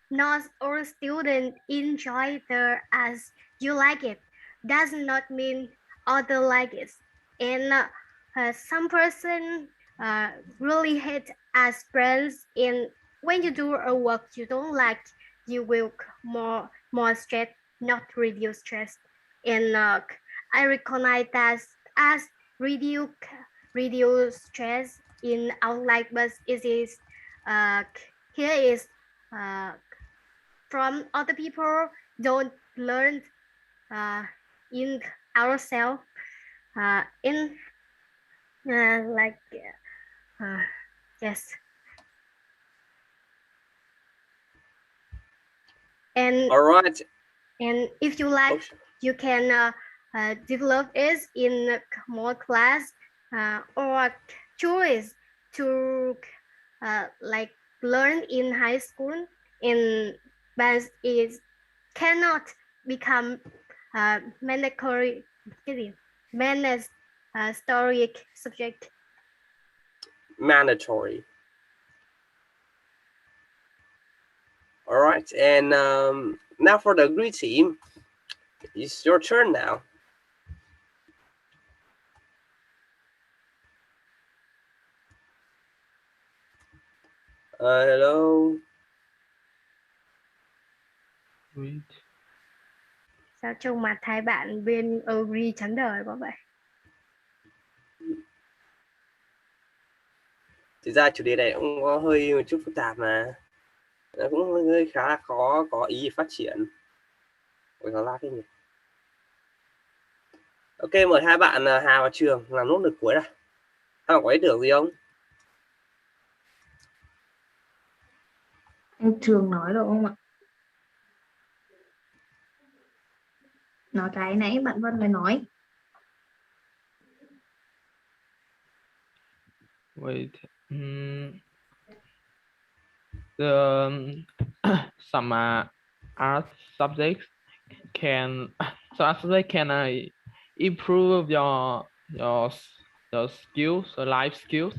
not all students enjoy the as you like it. Does not mean other like it. And some person really hate as friends. And when you do a work you don't like, you will more stress, not reduce stress. And I recognize that as reduce stress in our life, but it is here is from other people don't learn in ourselves in like yes. And All right. And if you like, you can develop it in more class or choose to like learn in high school. In but it cannot become mandatory mandatory subject. Mandatory. All right, and now for the agree team, it's your turn now. Hello. Wait. Sao trông mặt hai bạn bên agree chán đời quá vậy? Thực ra chủ đề này cũng có hơi một chút phức tạp mà cũng hơi khá là khó có ý phát triển. Ôi nó lag cái nhỉ. Ok, mời hai bạn Hà và Trường làm nốt lượt cuối này. Hai bạn có ý tưởng gì không? Anh Trường nói được không ạ? Nói cái nãy bạn Vân mới nói. Wait. The some art subjects can improve your skills, life skills.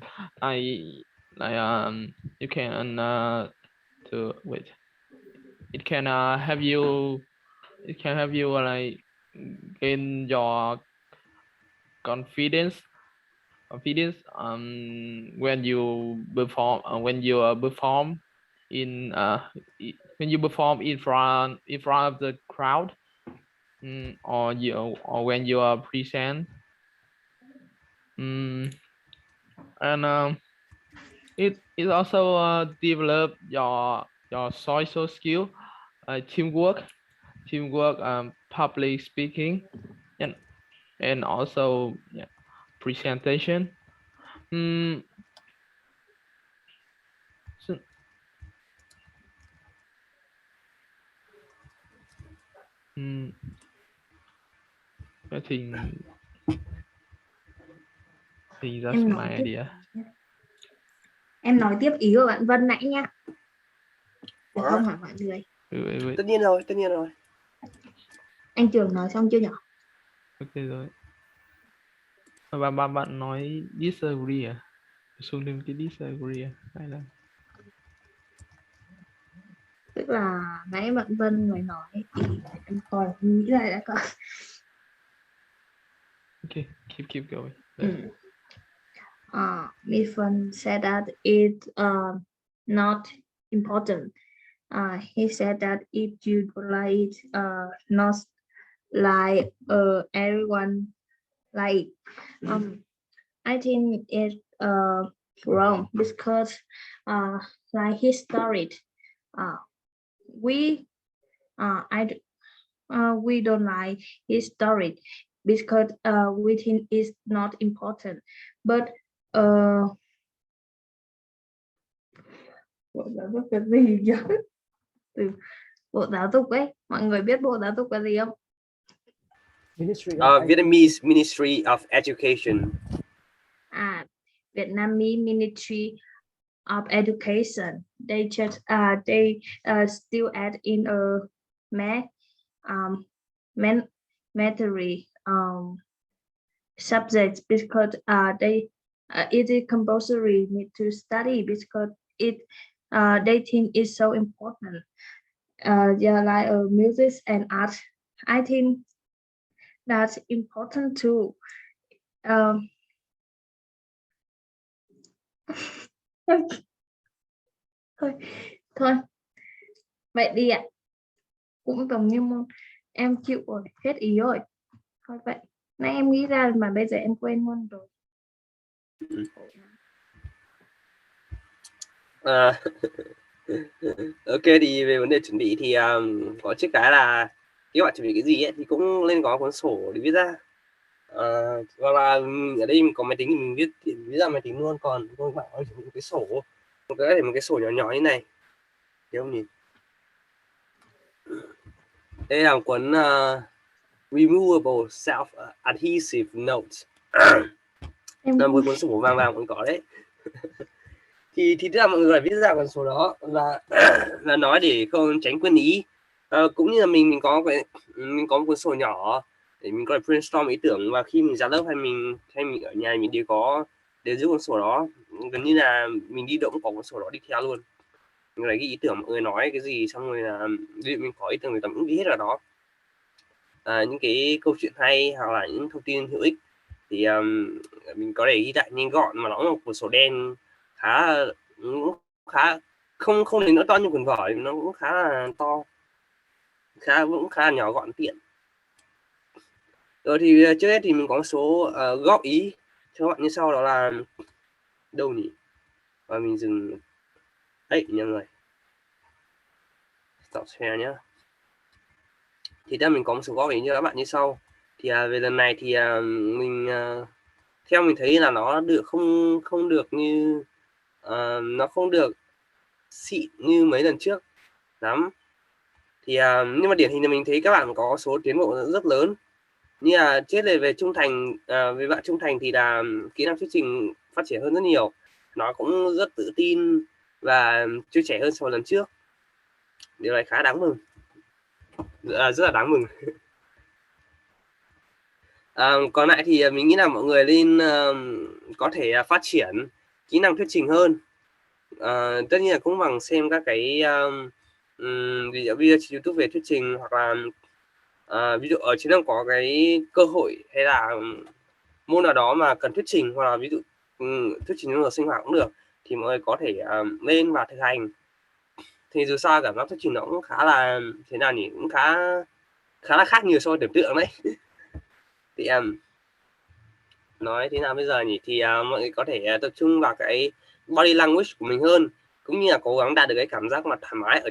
You can to wait. It can have you. It can have you like gain your confidence when you perform in front of the crowd, or when you are present, and it also develop your social skill, teamwork, public speaking, and also presentation. I think that's my idea. Em nói tiếp ý của bạn Vân nãy nha. Được không hả mọi người? Wait. Tất nhiên rồi. Anh Trường nói xong chưa nhỉ? Ok rồi. Bạn nói disagree à? Xuống thêm cái disagree à? Hay là Tức là nãy bạn Vân mới nói thì em coi nghĩ lại đã coi. Okay, keep going. Miss Vân said that it's not important. He said that if you like not like everyone like, I think it's wrong because like history, we don't like history because we think it's not important, but bộ giáo dục cái gì vậy? Bộ giáo dục ấy, mọi người biết bộ giáo dục là gì không? Ministry of Vietnamese Ministry of Education. Vietnamese Ministry of Education. They just still add in a mandatory subjects because it is compulsory need to study because they think it's so important. Yeah, like music and art. I think that's important too. Thôi thôi vậy đi ạ, cũng giống như môn em chịu rồi, hết ý rồi. Thôi vậy nãy em nghĩ ra mà bây giờ em quên luôn rồi. Ok, thì về vấn đề chuẩn bị thì có trước cái là các bạn chuẩn bị cái gì ấy thì cũng lên có cuốn sổ để viết ra. Hoặc là ở đây mình có máy tính thì mình viết ra máy tính luôn, còn các bạn có chuẩn bị cái sổ, một cái sổ nhỏ nhỏ như này, thấy không nhỉ? Đây là một cuốn Removable Self Adhesive Notes. Là một cuốn sổ vàng vàng cũng có đấy. thì tức là mọi người phải viết ra cuốn sổ đó và nói để không tránh quên ý. Cũng như là mình có một cuốn sổ nhỏ để mình có thể brainstorm ý tưởng, và khi mình ra lớp hay mình ở nhà mình đều giữ cuốn sổ đó, gần như là mình đi đâu cũng có cuốn sổ đó đi theo luôn. Mình lấy cái ý tưởng mọi người nói cái gì, xong rồi là ví dụ mình có ý tưởng người ta cũng ghi hết vào đó. Những cái câu chuyện hay hoặc là những thông tin hữu ích thì mình có thể ghi lại nhanh gọn, mà nó là một cuốn sổ đen khá không đến nỗi to như cuốn vở, nó cũng khá là to, cũng khá là nhỏ gọn tiện. Rồi thì trước hết thì mình có một số góp ý cho các bạn như sau, đó là đâu nhỉ, và mình dừng ấy nha người, stop share nhá. Thì đây mình có một số góp ý cho các bạn như sau. Thì về lần này thì mình theo mình thấy là nó không được như nó không được xịn như mấy lần trước lắm. Thì nhưng mà điển hình là mình thấy các bạn có số tiến bộ rất lớn. Như là trước đây về trung thành, về bạn trung thành thì là kỹ năng thuyết trình phát triển hơn rất nhiều, nó cũng rất tự tin và chia sẻ hơn so với lần trước. Điều này khá đáng mừng, rất là đáng mừng. Còn lại thì mình nghĩ là mọi người nên có thể phát triển kỹ năng thuyết trình hơn. Tất nhiên là cũng bằng xem các cái video trên YouTube về thuyết trình, hoặc là ví dụ ở trên đó có cái cơ hội hay là môn nào đó mà cần thuyết trình, hoặc là ví dụ thuyết trình trong giờ sinh hoạt cũng được, thì mọi người có thể lên và thực hành. Thì dù sao cảm giác thuyết trình nó cũng khá là thế nào nhỉ, cũng khá là khác nhiều so với tưởng tượng đấy. Thì nói thế nào bây giờ nhỉ, thì mọi người có thể tập trung vào cái body language của mình hơn, cũng như là cố gắng đạt được cái cảm giác mà thoải mái ở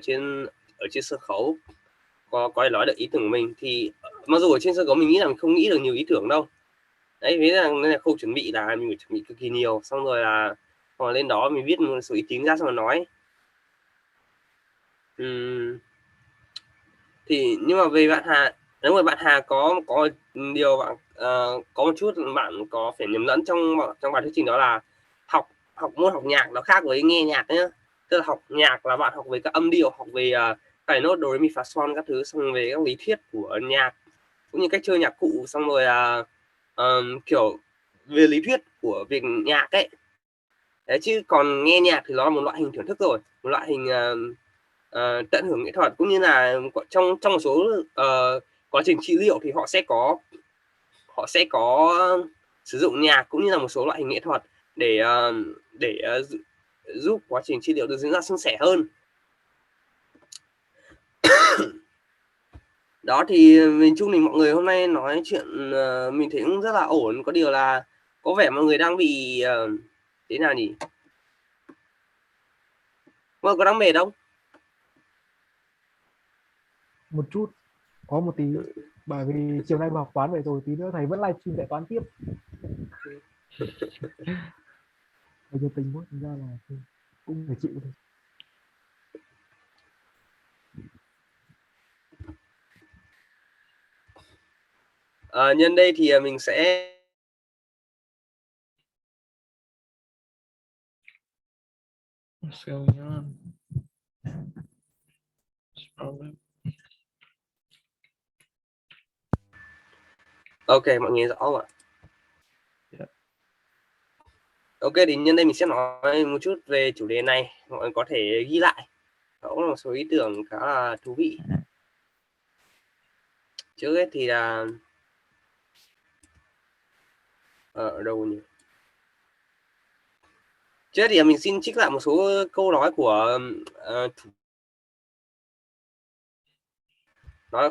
trên sân khấu, có thể nói được ý tưởng của mình. Thì mặc dù ở trên sân khấu mình nghĩ là mình không nghĩ được nhiều ý tưởng đâu đấy, thế là khâu chuẩn bị là mình phải chuẩn bị cực kỳ nhiều, xong rồi là còn lên đó mình viết một số ý chính ra xong rồi nói. Thì nhưng mà về bạn Hà, nếu mà bạn Hà có điều bạn có một chút bạn có phải nhầm lẫn trong bài thuyết trình, đó là môn học nhạc nó khác với nghe nhạc nhá. Tức là học nhạc là bạn học về các âm điệu, học về cài nốt do re mi fa son các thứ, xong về các lý thuyết của nhạc cũng như cách chơi nhạc cụ, xong rồi kiểu về lý thuyết của việc nhạc ấy. Đấy, chứ còn nghe nhạc thì nó là một loại hình thưởng thức rồi, một loại hình tận hưởng nghệ thuật, cũng như là trong một số quá trình trị liệu thì họ sẽ có sử dụng nhạc cũng như là một số loại hình nghệ thuật để giúp quá trình trị liệu được diễn ra suôn sẻ hơn. Đó, thì mình chung thì mọi người hôm nay nói chuyện mình thấy cũng rất là ổn, có điều là có vẻ mọi người đang bị thế nào nhỉ, mọi người có đang mệt không? một chút, có một tí, bởi vì chiều nay học toán về rồi, tí nữa thầy vẫn livestream dạy toán tiếp. Thầy nhiệt tình quá, thành ra là cũng phải chịu thôi. Nhân đây thì mình sẽ What's going on? Problem. ok, mọi người rõ không ạ? Yeah. Ok, thì nhân đây mình sẽ nói một chút về chủ đề này, mọi người có thể ghi lại. Đó là một số ý tưởng khá là thú vị. Trước hết thì là ở đâu nhỉ? Trước thì mình xin trích lại một số câu nói của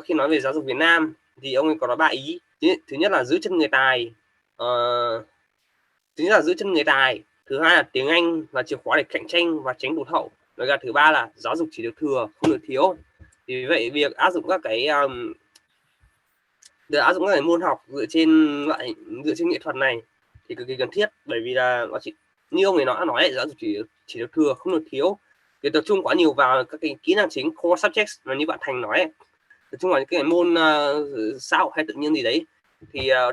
khi nói về giáo dục Việt Nam thì ông ấy có nói 3 ý. Thứ nhất là giữ chân người tài, thứ nhất là giữ chân người tài, thứ hai là tiếng Anh là chìa khóa để cạnh tranh và tránh tụt hậu, rồi là thứ ba là giáo dục chỉ được thừa không được thiếu. Thì vậy việc áp dụng các cái môn học dựa trên nghệ thuật này thì cực kỳ cần thiết, bởi vì là nó chỉ như ông ấy nói giáo dục chỉ được thừa không được thiếu. Thì tập trung quá nhiều vào các cái kỹ năng chính core subjects mà như bạn Thành nói, tập trung vào những cái môn xã hội hay tự nhiên gì đấy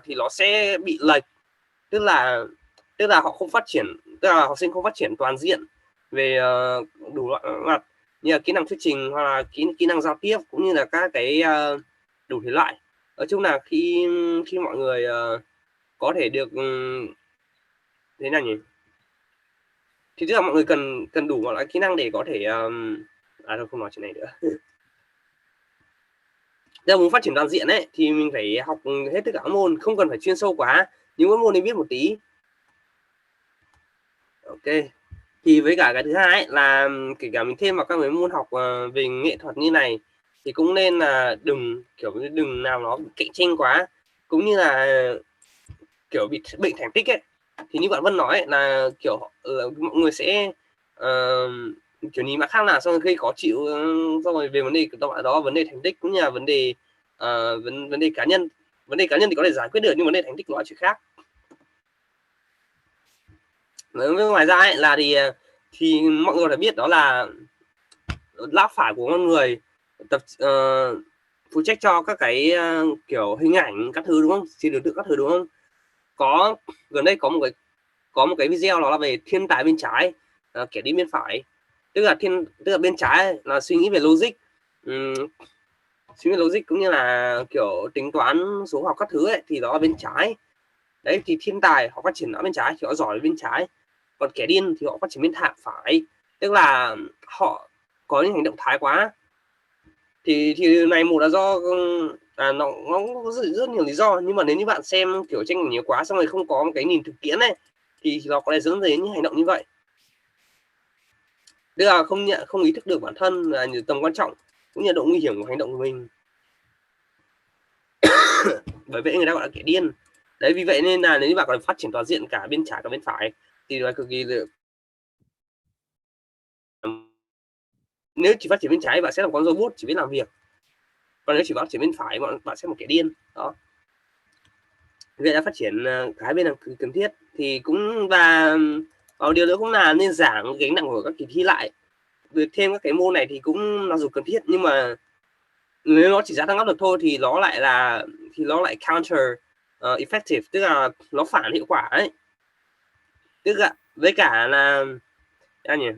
thì nó sẽ bị lệch, tức là họ không phát triển, tức là học sinh không phát triển toàn diện về đủ loại mặt như là kỹ năng thuyết trình hoặc là kỹ năng giao tiếp, cũng như là các cái đủ thể loại. Nói chung là khi mọi người có thể được thế nào nhỉ, thì tức là mọi người cần đủ mọi loại kỹ năng để có thể thôi không nói chuyện này nữa. Nếu muốn phát triển toàn diện ấy thì mình phải học hết tất cả các môn, không cần phải chuyên sâu quá, nhưng mỗi môn nên biết một tí. Ok, thì với cả cái thứ hai ấy, là kể cả mình thêm vào các môn học về nghệ thuật như này thì cũng nên là đừng nào nó cạnh tranh quá, cũng như là kiểu bị bệnh thành tích ấy. Thì như bạn Vân nói ấy, là kiểu mọi người sẽ kiểu nhìn mặt khác nào, xong rồi khi khó chịu, xong rồi về vấn đề đó vấn đề thành tích cũng như là vấn đề vấn đề cá nhân thì có thể giải quyết được, nhưng vấn đề thành tích nó là chuyện khác. Ngoài ra ấy, là thì mọi người phải biết đó là lát phải của con người phụ trách cho các cái kiểu hình ảnh các thứ, đúng không, chỉ được tự các thứ, đúng không? Gần đây có một cái video đó là về thiên tài bên trái, kẻ đi bên phải, tức là bên trái là suy nghĩ về logic, suy nghĩ logic cũng như là kiểu tính toán số học các thứ ấy, thì đó là bên trái. Đấy, thì thiên tài họ phát triển ở bên trái thì họ giỏi bên trái, còn kẻ điên thì họ phát triển bên phải, tức là họ có những hành động thái quá. Thì này, một là do nó có rất nhiều lý do, nhưng mà nếu như bạn xem kiểu tranh ảnh nhiều quá xong rồi không có một cái nhìn thực tiễn này thì nó có thể dẫn đến những hành động như vậy, tức là không ý thức được bản thân là tầm quan trọng cũng như độ nguy hiểm của hành động của mình. Bởi vậy người ta gọi là kẻ điên. Đấy, vì vậy nên là nếu như bạn còn phát triển toàn diện cả bên trái cả bên phải thì là cực kỳ nếu chỉ phát triển bên trái bạn sẽ là con robot chỉ biết làm việc, còn nếu chỉ phát triển bên phải bạn sẽ một kẻ điên đó. Vậy là phát triển cả hai bên là cần thiết. Thì cũng và điều nữa cũng là nên giảm gánh nặng của các kỳ thi lại, được thêm các cái môn này thì cũng là dù cần thiết, nhưng mà nếu nó chỉ gia tăng áp lực thôi thì nó lại counter effective, tức là nó phản hiệu quả ấy. Tức là với cả là nhỉ,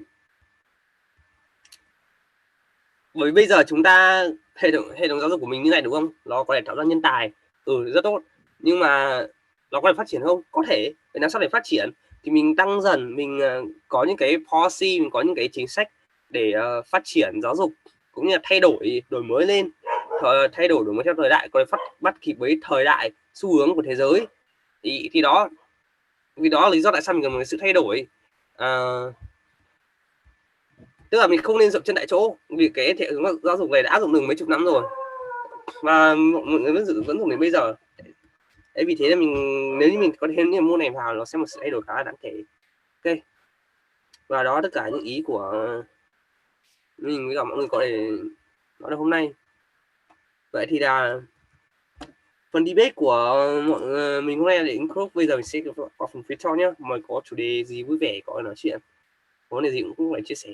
bởi bây giờ chúng ta hệ thống giáo dục của mình như này, đúng không, nó có thể tạo ra nhân tài rất tốt, nhưng mà nó có thể phát triển không? Có thể. Vậy làm sao để phát triển? Thì mình tăng dần, mình có những cái policy, mình có những cái chính sách để phát triển giáo dục, cũng như là đổi mới lên, thay đổi mới theo thời đại, có thể bắt kịp với thời đại xu hướng của thế giới. Thì đó, vì đó là lý do tại sao mình cần một sự thay đổi. Tức là mình không nên dậm chân tại chỗ, vì cái hệ thống giáo dục này đã áp dụng được mấy chục năm rồi và mọi người vẫn dùng đến bây giờ. Đấy, vì thế là nếu như mình có thêm những môn này vào, nó sẽ một sự thay đổi khá là đáng kể. Ok, và đó tất cả những ý của mình với cả mọi người có thể nói được hôm nay. Vậy thì là phần debate của mình hôm nay đến khúc bây giờ mình sẽ có phần free talk nhé. Mà có chủ đề gì vui vẻ có nói chuyện, có vấn đề gì cũng phải chia sẻ.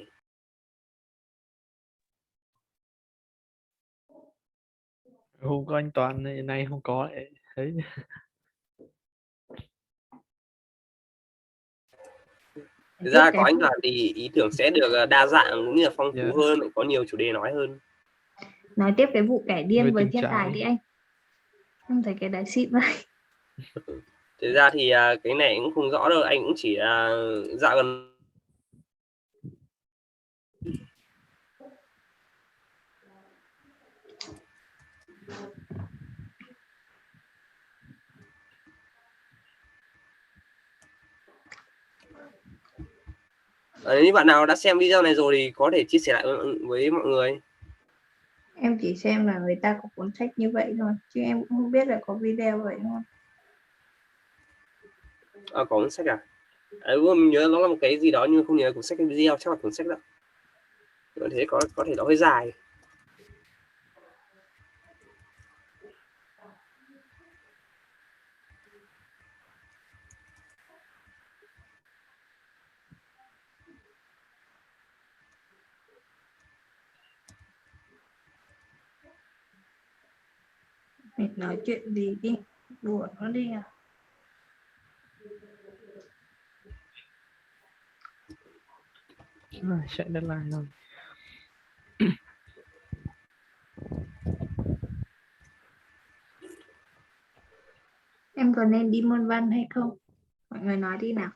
Không có anh Toàn này không có ấy. Thấy Thực ra Tiếp có cái anh Đoàn thì ý tưởng sẽ được đa dạng cũng như là phong phú Dạ. hơn, có nhiều chủ đề nói hơn. nói tiếp cái vụ kẻ Người điên với từng thiên tài trải. đi anh. Em thấy cái đấy xịn vậy. Thực ra thì cái này cũng không rõ đâu, anh cũng chỉ dạo gần nếu như bạn nào đã xem video này rồi thì có thể chia sẻ lại với mọi người. Em chỉ xem là người ta có cuốn sách như vậy thôi, chứ em cũng không biết là có video vậy đúng không? Có cuốn sách à? Mình nhớ nó là một cái gì đó nhưng không nhớ cuốn sách hay video, chắc là cuốn sách đó. Thế có thể nó hơi dài. Mình nói chuyện gì đi, đùa nó đi à. Chạy deadline rồi. Em có nên đi môn văn hay không? Mọi người nói đi nào.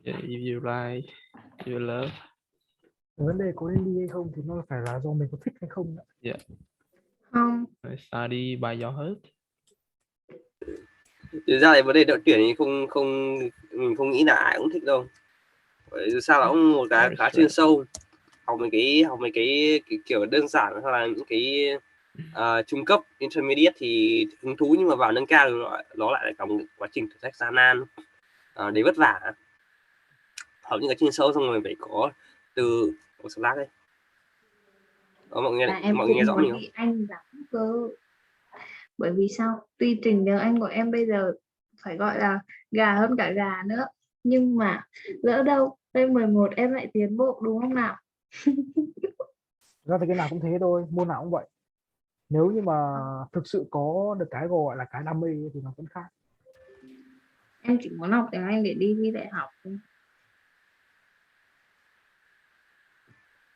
Yeah, if you like, you love. Vấn đề có nên đi hay không thì nó phải là do mình có thích hay không ạ. Không, Study by your heart. Thực ra thì vấn đề đội tuyển thì mình không nghĩ là ai cũng thích đâu. Bởi dù sao là cũng một cái khá chuyên sâu, học mấy cái kiểu đơn giản hoặc là những cái trung cấp intermediate thì hứng thú, nhưng mà vào nâng cao thì nó lại là cả một quá trình thử thách gian nan, để vất vả. Học những cái chuyên sâu xong rồi phải có từ một slide đây. Mọi người em mọi người nghe cũng rõ muốn mình không? đi Anh lắm cơ. Bởi vì sao? Tuy trình tiếng Anh của em bây giờ phải gọi là gà hơn cả gà nữa, nhưng mà lỡ đâu lên 11 em lại tiến bộ đúng không nào? Ra thì cái nào cũng thế thôi, môn nào cũng vậy. Nếu như mà thực sự có được cái gọi là cái đam mê thì nó vẫn khác. Em chỉ muốn học tiếng Anh để đi thi đại học thôi.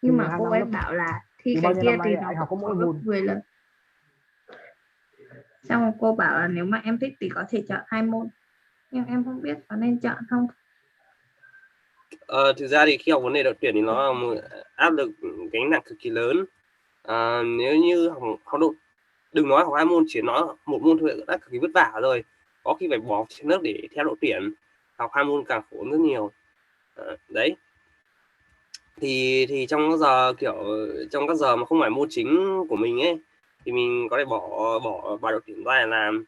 Nhưng mà 12 cô năm ấy lớp bảo là thi thì cái bao nhiêu kia năm thì nay nó anh học có cũng mỗi khó gấp môn. 10 lần. Xong rồi cô bảo là nếu mà em thích thì có thể chọn 2 môn, nhưng em không biết có nên chọn không. Thực ra thì khi học vấn đề đội tuyển thì nó là một áp lực, gánh nặng cực kỳ lớn. Nếu như học độ, đừng nói học 2 môn, chỉ nói một môn thôi đã cực kỳ vất vả rồi, có khi phải bỏ trên lớp để theo đội tuyển. Học 2 môn càng khổ rất nhiều. Đấy thì trong các giờ mà không phải môn chính của mình ấy thì mình có thể bỏ vào đội tuyển ra để làm,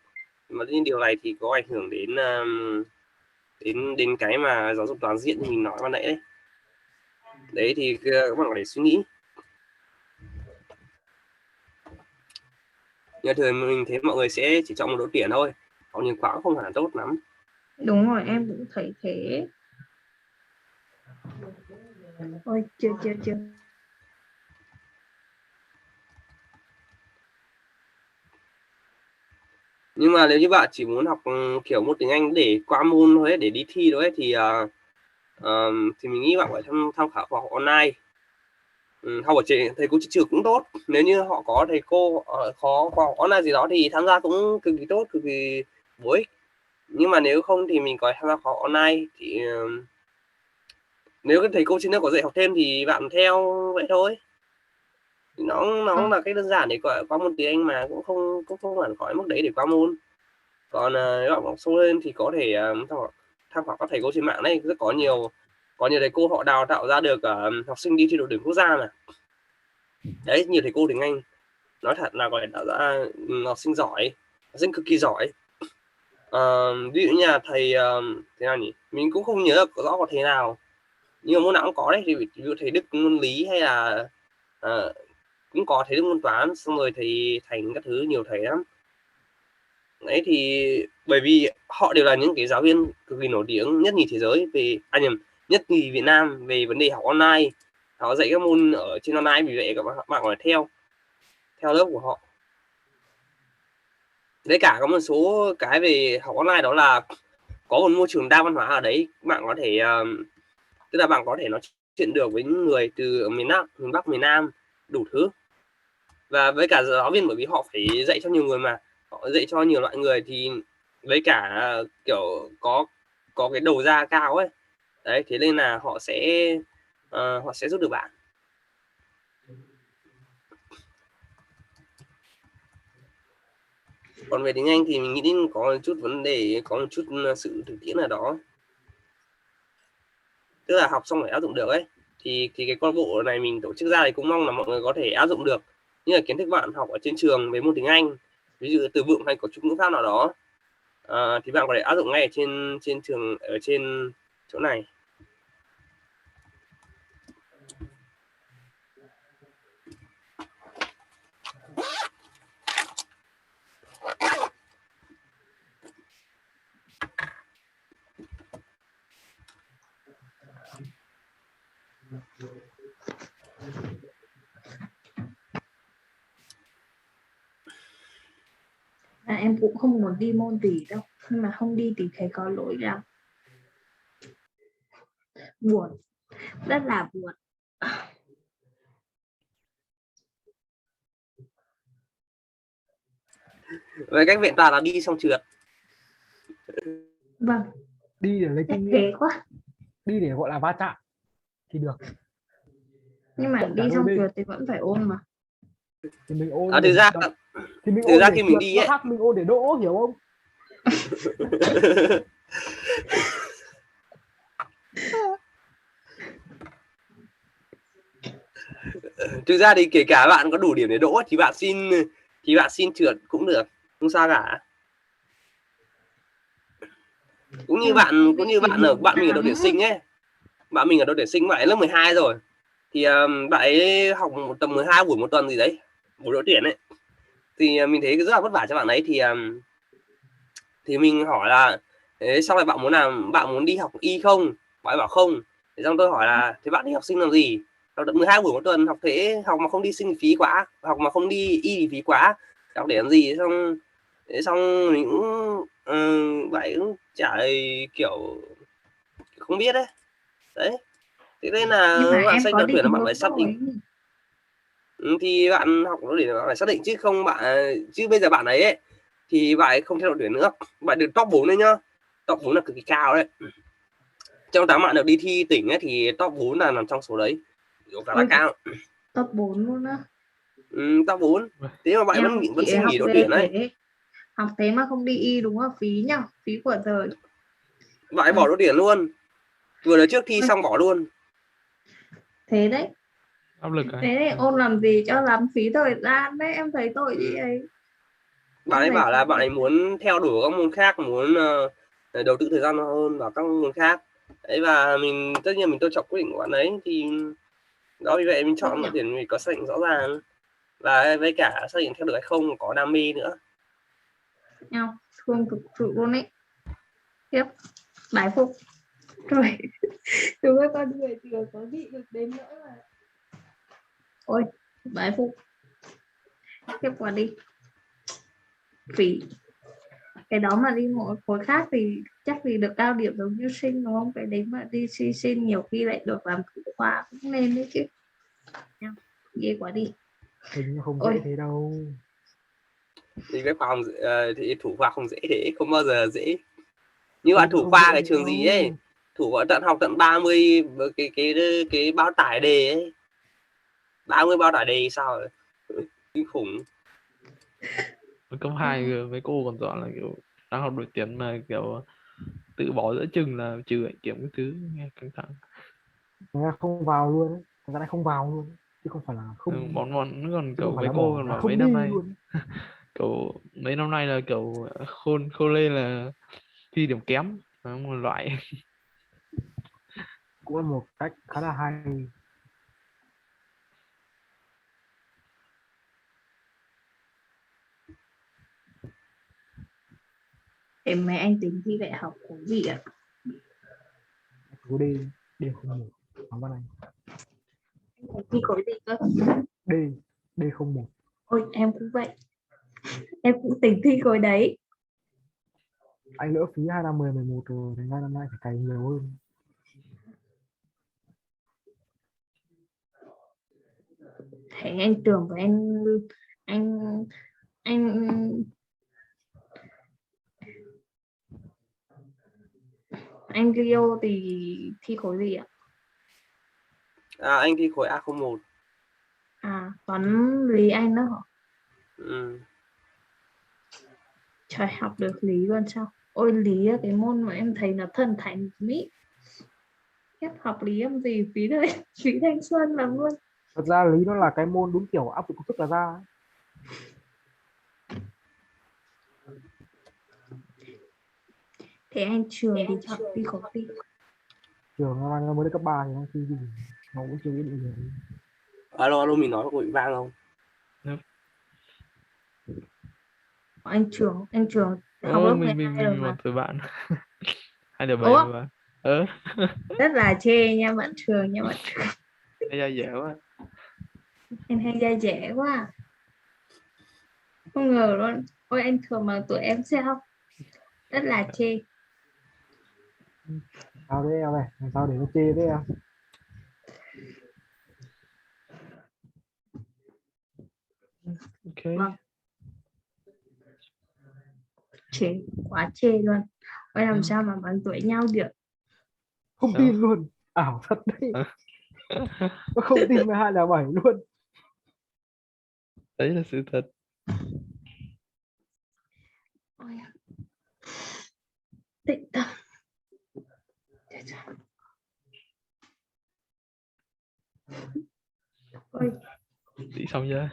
mà những điều này thì có ảnh hưởng đến cái mà giáo dục toàn diện như mình nói ban nãy đấy thì các bạn có thể suy nghĩ. Nhưng thường mình thấy mọi người sẽ chỉ chọn một đội tuyển thôi, còn nhiều quá cũng không hẳn tốt lắm. Đúng rồi, em cũng thấy thế. Ôi chưa Nhưng mà nếu như bạn chỉ muốn học kiểu môn tiếng Anh để qua môn thôi ấy, để đi thi thôi ấy, thì mình nghĩ bạn phải tham khảo học online. Học ở trên thầy cô trên trường cũng tốt, nếu như họ có thầy cô khó qua online gì đó thì tham gia cũng cực kỳ tốt, cực kỳ bổ ích. Nhưng mà nếu không thì mình có tham gia học online thì nếu cái thầy cô trên lớp có dạy học thêm thì bạn theo vậy thôi. Nó là cách đơn giản để qua môn tiếng Anh, mà cũng không hẳn khỏi mức đấy để qua môn. Còn nếu bạn học sâu lên thì có thể tham khảo các thầy cô trên mạng này, rất có nhiều thầy cô họ đào tạo ra được học sinh đi thi đội tuyển quốc gia mà. Đấy, nhiều thầy cô tiếng Anh nói thật là có thể tạo ra học sinh giỏi, học sinh cực kỳ giỏi. Ví dụ như là thầy thế nào nhỉ, mình cũng không nhớ rõ có thầy nào, nhưng mà môn nào cũng có đấy. Thì ví dụ thầy Đức môn lý, hay là cũng có thầy Đức môn toán, xong rồi thầy Thành các thứ, nhiều thầy lắm. Đấy thì bởi vì họ đều là những cái giáo viên cực kỳ nổi tiếng nhất nhì thế giới về nhất nhì Việt Nam về vấn đề học online. Họ dạy các môn ở trên online, vì vậy các bạn có thể theo lớp của họ. Với cả có một số cái về học online đó là có một môi trường đa văn hóa ở đấy, bạn có thể tức là bạn có thể nói chuyện được với những người từ miền Bắc, miền Nam, đủ thứ. Và với cả giáo viên, bởi vì họ phải dạy cho nhiều người mà, họ dạy cho nhiều loại người, thì với cả kiểu có cái đầu ra cao ấy đấy, thế nên là họ sẽ giúp được bạn. Còn về tiếng Anh thì mình nghĩ có một chút vấn đề, có một chút sự thực tiễn ở đó, tức là học xong phải áp dụng được ấy. Thì cái câu lạc bộ này mình tổ chức ra thì cũng mong là mọi người có thể áp dụng được như là kiến thức bạn học ở trên trường về môn tiếng Anh, ví dụ từ vựng hay có chút ngữ pháp nào đó, thì bạn có thể áp dụng ngay ở trên trường, ở trên chỗ này. Em cũng không muốn đi môn gì đâu, nhưng mà không đi thì thấy có lỗi lắm, buồn, rất là buồn. Với cách viện toàn là đi xong trượt. Vâng, Đi để lấy chắc kinh nghiệm, thế quá. đi để gọi là va chạm thì được. Nhưng mà đi đôi xong bên trượt thì vẫn phải ôn mà. thì mình ôn Thực để ra thì mình thực ôn ra để khi mình trượt, đi nó ấy, khác mình ôn để đỗ, hiểu không? thực ra thì kể cả bạn có đủ điểm để đỗ thì bạn xin trượt cũng được, không sao cả. Cũng như bạn mình ở đội tuyển sinh ấy, bạn mình ở đội tuyển sinh, bạn ấy lớp 12 rồi, thì bạn ấy học tầm 12 buổi một tuần gì đấy, buổi đội tuyển ấy, thì mình thấy rất là vất vả cho bạn ấy. Thì mình hỏi là thế sau này bạn muốn đi học y không, bạn ấy bảo không. Thế xong tôi hỏi là thế bạn đi học sinh làm gì, học tận 12 buổi một tuần, học thế học mà không đi sinh phí quá, học mà không đi y thì phí quá, học để làm gì. Xong mình cũng bạn cũng trả lời kiểu không biết đấy. Đấy, thế nên là Nhưng mà bạn em sách có đội tuyển là định bạn hướng phải xác định. rồi. Thì bạn học đội tuyển bạn phải xác định, chứ bây giờ bạn ấy thì bạn ấy không theo đội tuyển nữa, bạn được top 4 đấy nhá. Top 4 là cực kỳ cao đấy. Trong 8 bạn được đi thi tỉnh ấy thì top 4 là nằm trong số đấy, khá là cao. Top 4 luôn á. Top 4. Thế mà bạn Em vẫn chị xin học nghỉ đội ghê tuyển đấy. thế. Học thế mà không đi y đúng không? Phí nhá, phí của trời. Bạn ấy bỏ đội tuyển luôn, vừa đợt trước thi xong bỏ luôn. Thế đấy. Áp lực Thế này ôn làm gì cho lắm phí thời gian đấy, em thấy tội chị ấy. Bạn ấy bảo là bạn ấy muốn theo đuổi các môn khác, muốn đầu tư thời gian hơn vào các môn khác đấy, và tất nhiên mình tôn trọng quyết định của bạn ấy. Thì đó, vì vậy mình chọn đội tuyển, mình có xác định rõ ràng, và với cả xác định theo được hay không, có đam mê nữa. Nhau thương thực sự luôn ấy. Tiếp bài phục rồi. Chúng các con người chưa có bị được đến nữa là ôi bài phục. Tiếp qua đi. Phí cái đó mà đi một khối khác thì chắc thì được cao điểm giống như sinh đúng không? Cái đấy mà đi sinh nhiều khi lại được làm thủ khoa cũng nên đấy chứ. Ghê quá đi. Hình không dễ thế đâu. Thì cái phòng thì thủ khoa không dễ thế, không bao giờ dễ. Như bạn Hình thủ không khoa dễ cái thế trường đâu. gì ấy, thủ gọi tận học tận 30 cái bao tải đề ấy, 30 bao tải đề sao rồi. Kinh khủng. Cấp 2 mấy cô còn dọn là kiểu đang học đội tuyển mà kiểu tự bỏ giữa chừng là trừ hạnh kiểm cái thứ, nghe căng thẳng. Người ta không vào luôn ấy. Người ta không vào luôn ấy. Chứ không phải là không, Bọn nó còn chứ không kiểu phải mấy là cô bỏ, còn là bảo mấy không năm đi nay luôn. kiểu mấy năm nay là kiểu khôn lên là thi điểm kém, một loại. Cũng là một cách khá là hay. Để mấy anh tính thi đại học của gì ạ? Cứ D không một học văn Anh. Thi khối gì cơ? D không một. Ôi em cũng vậy. Em cũng tính thi khối đấy. Anh lỡ phí 2 năm 10 11 rồi, thành ra năm nay phải cày nhiều hơn. Thế anh Trường với anh anh Leo thì thi khối gì ạ? Anh thi khối A01. À, toán lý anh đó hả? Ừ. Trời, học được lý luôn sao? Ôi lý á, cái môn mà em thấy nó thần thánh mỹ. Ghét học lý em gì phí đời phí thanh xuân lắm luôn. Thật ra lý nó là cái môn đúng kiểu áp dụng công thức là ra ấy. Thế anh Trường thì chọn thi khối gì? Trường năm nay nó mới được cấp 3 thì nó thi gì nó cũng chưa biết được gì. Alo mình nói có bị vang không? Anh Trường học lớp 12 rồi mình mà. một từ bạn. 2 Ủa? bảy mà. Rất là chê nha bạn Trường nha bạn Trường. Đây ra dễ quá. Em hay dai dẻ quá à. Không ngờ luôn. Ôi anh Trường mà tuổi em sao? Rất là chê. Sao đấy em này, làm sao để nó chê đấy em. Ok. Vâng. Chê, quá chê luôn. Ôi làm sao mà bằng tuổi nhau được. Không Sao? tin luôn, ảo thật đấy. Tôi không tin 12 là 7 luôn. Đấy là sự thật. Ôi, tịnh tâm. Ôi, Đi xong chưa?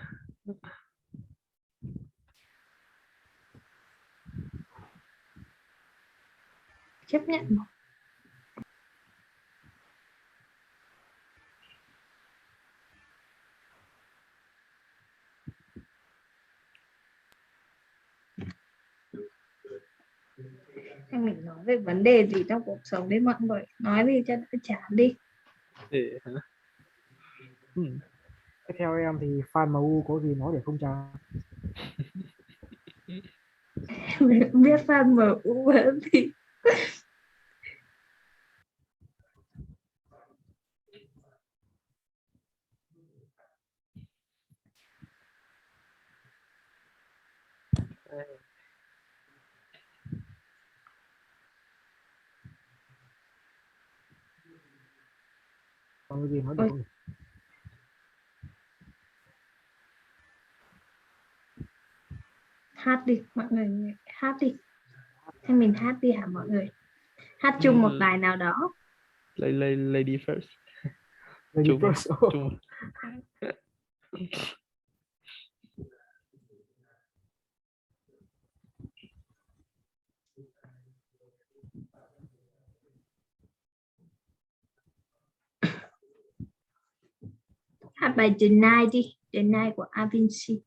chấp nhận. Anh mình nói về vấn đề gì trong cuộc sống đấy mọi người. Nói đi cho đỡ chán đi. Thì hả? Theo em thì fan MU có gì nói để không chán. Biết fan MU vẫn thì Còn cái gì nói được Ôi. không? Hát đi mọi người, hát đi. Hay mình hát đi hả mọi người? Hát chung một bài nào đó. Lady first. Lady Chung first. chung. Hát bài Deny đi. Deny của Avicii.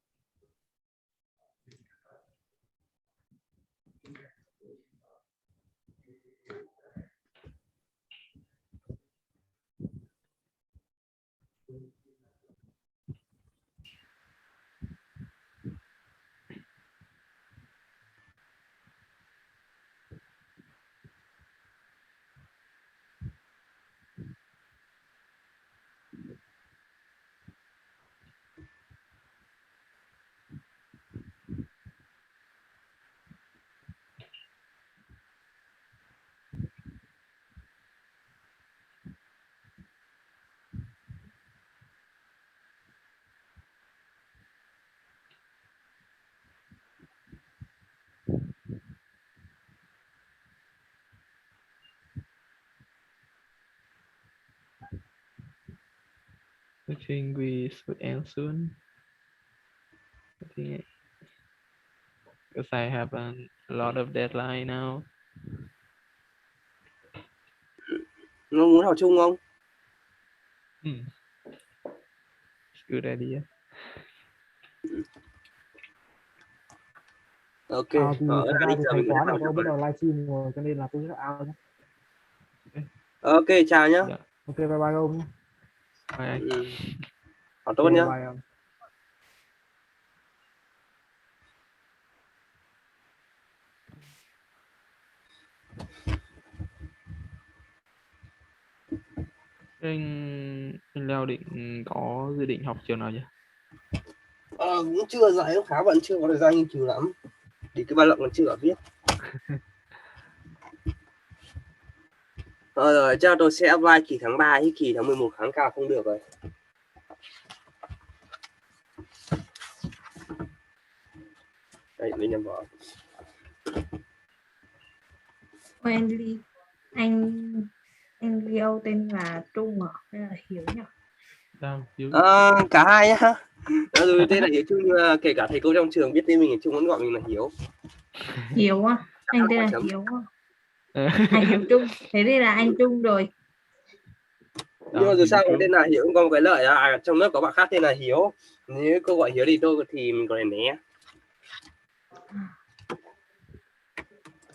I think we should end soon. I think because I have a lot of deadline now. Nó muốn học chung không? It's a good idea. Ok. Thì thật ra Đến thì giờ thầy mình có thể toán thảo của tôi bắt luận. đầu livestream rồi cho nên là tôi sẽ out nhé. Ok, chào nhá. Yeah. Ok, bye bye ông. Bye. Học tốt Ok, nhá. bye ông. Anh Leo định có dự định học trường nào nhỉ? Cũng chưa, giải khá bận, chưa có thời gian nghiên cứu lắm, thì cái bài luận còn chưa có viết. Rồi chắc tôi sẽ apply kỳ tháng 3 hay kỳ tháng 11 kháng cao không được rồi. Đấy, mình nhầm vào. Ôi, anh Leo tên là Trung à hay là Hiếu nhỉ? Hiếu. Cả hai nhá. Rồi tên là Hiếu Trung, nhưng mà kể cả thầy cô trong trường biết tên mình là Trung vẫn gọi mình là Hiếu. Hiếu á, anh tên là Hiếu à? Hiếu Trung, thế thì là anh Trung rồi. Nhưng mà dù sao cái tên là Hiếu cũng có một cái lợi là trong lớp có bạn khác tên là Hiếu, nếu cô gọi Hiếu thì mình có thể né.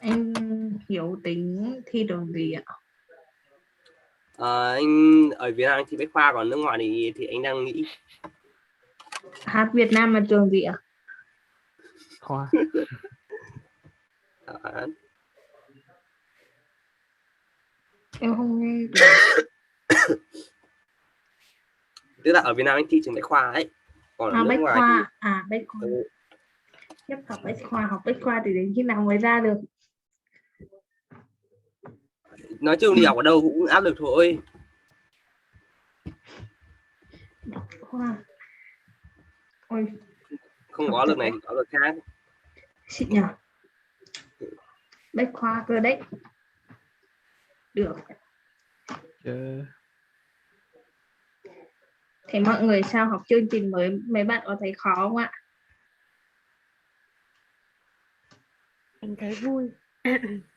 Anh Hiếu tính thi trường gì ạ? Anh ở Việt Nam anh thi Bách Khoa, còn nước ngoài thì anh đang nghĩ. Việt Nam là trường gì ạ? Khoa. Em không nghe được. Tức là ở Việt Nam anh thi trường Bách Khoa ấy, còn ở nước Bách ngoài Khoa thì... Bách Khoa. Tiếp học Bách Khoa thì đến khi nào mới ra được? Nói chung đi học ở đâu cũng áp lực thôi. Bách Khoa. Ôi, không có lực này thì có lực khác. xịn nhỉ. Bách Khoa cơ đấy. Được. Thế mọi người sao học chương trình mới, mấy bạn có thấy khó không ạ? Mình thấy vui.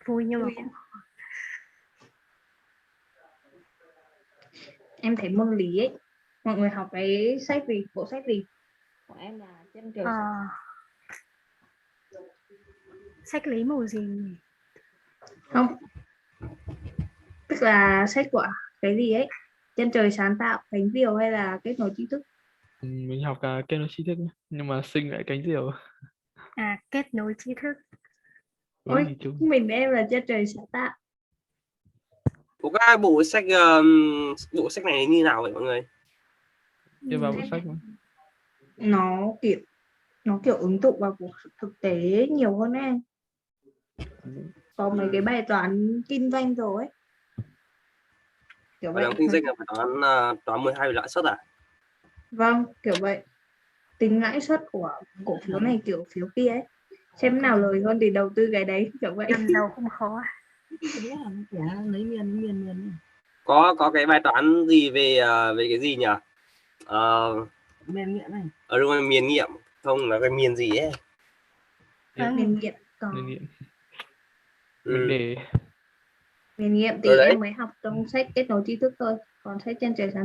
Vui nhưng mà cũng em thấy môn lý ấy, mọi người học cái sách gì, bộ sách gì? Của em là Chân Trời. sách lý màu gì nhỉ? Không, tức là sách của cái gì ấy, Chân Trời Sáng Tạo, Cánh Diều hay là Kết Nối Tri Thức? Mình học cả kết nối tri thức nhưng mà sinh lại cánh diều. Kết nối tri thức. Ôi, mình em là Chân Trời Sáng Tạo. Có các bộ sách này như nào vậy mọi người? Đưa vào bộ sách mà. Nó kiểu ứng dụng vào cuộc thực tế nhiều hơn em. Có mấy cái bài toán kinh doanh rồi ấy. Kiểu vậy. Kinh doanh là phải toán 12 lãi suất à? Vâng, kiểu vậy. Tính lãi suất của cổ phiếu này kiểu phiếu kia ấy. Xem nào lời hơn thì đầu tư cái đấy, kiểu vậy. Làm giàu không khó. Có cái bài toán gì về cái gì nhỉ? Miền nghiệm này. Đúng rồi, miền nghiệm. Không, là cái miền gì ấy. Miền nghiệm có. Mệnh đề. Miền nghiệm thì em mới học trong sách Kết Nối Tri Thức thôi. Còn sách Chân Trời Sáng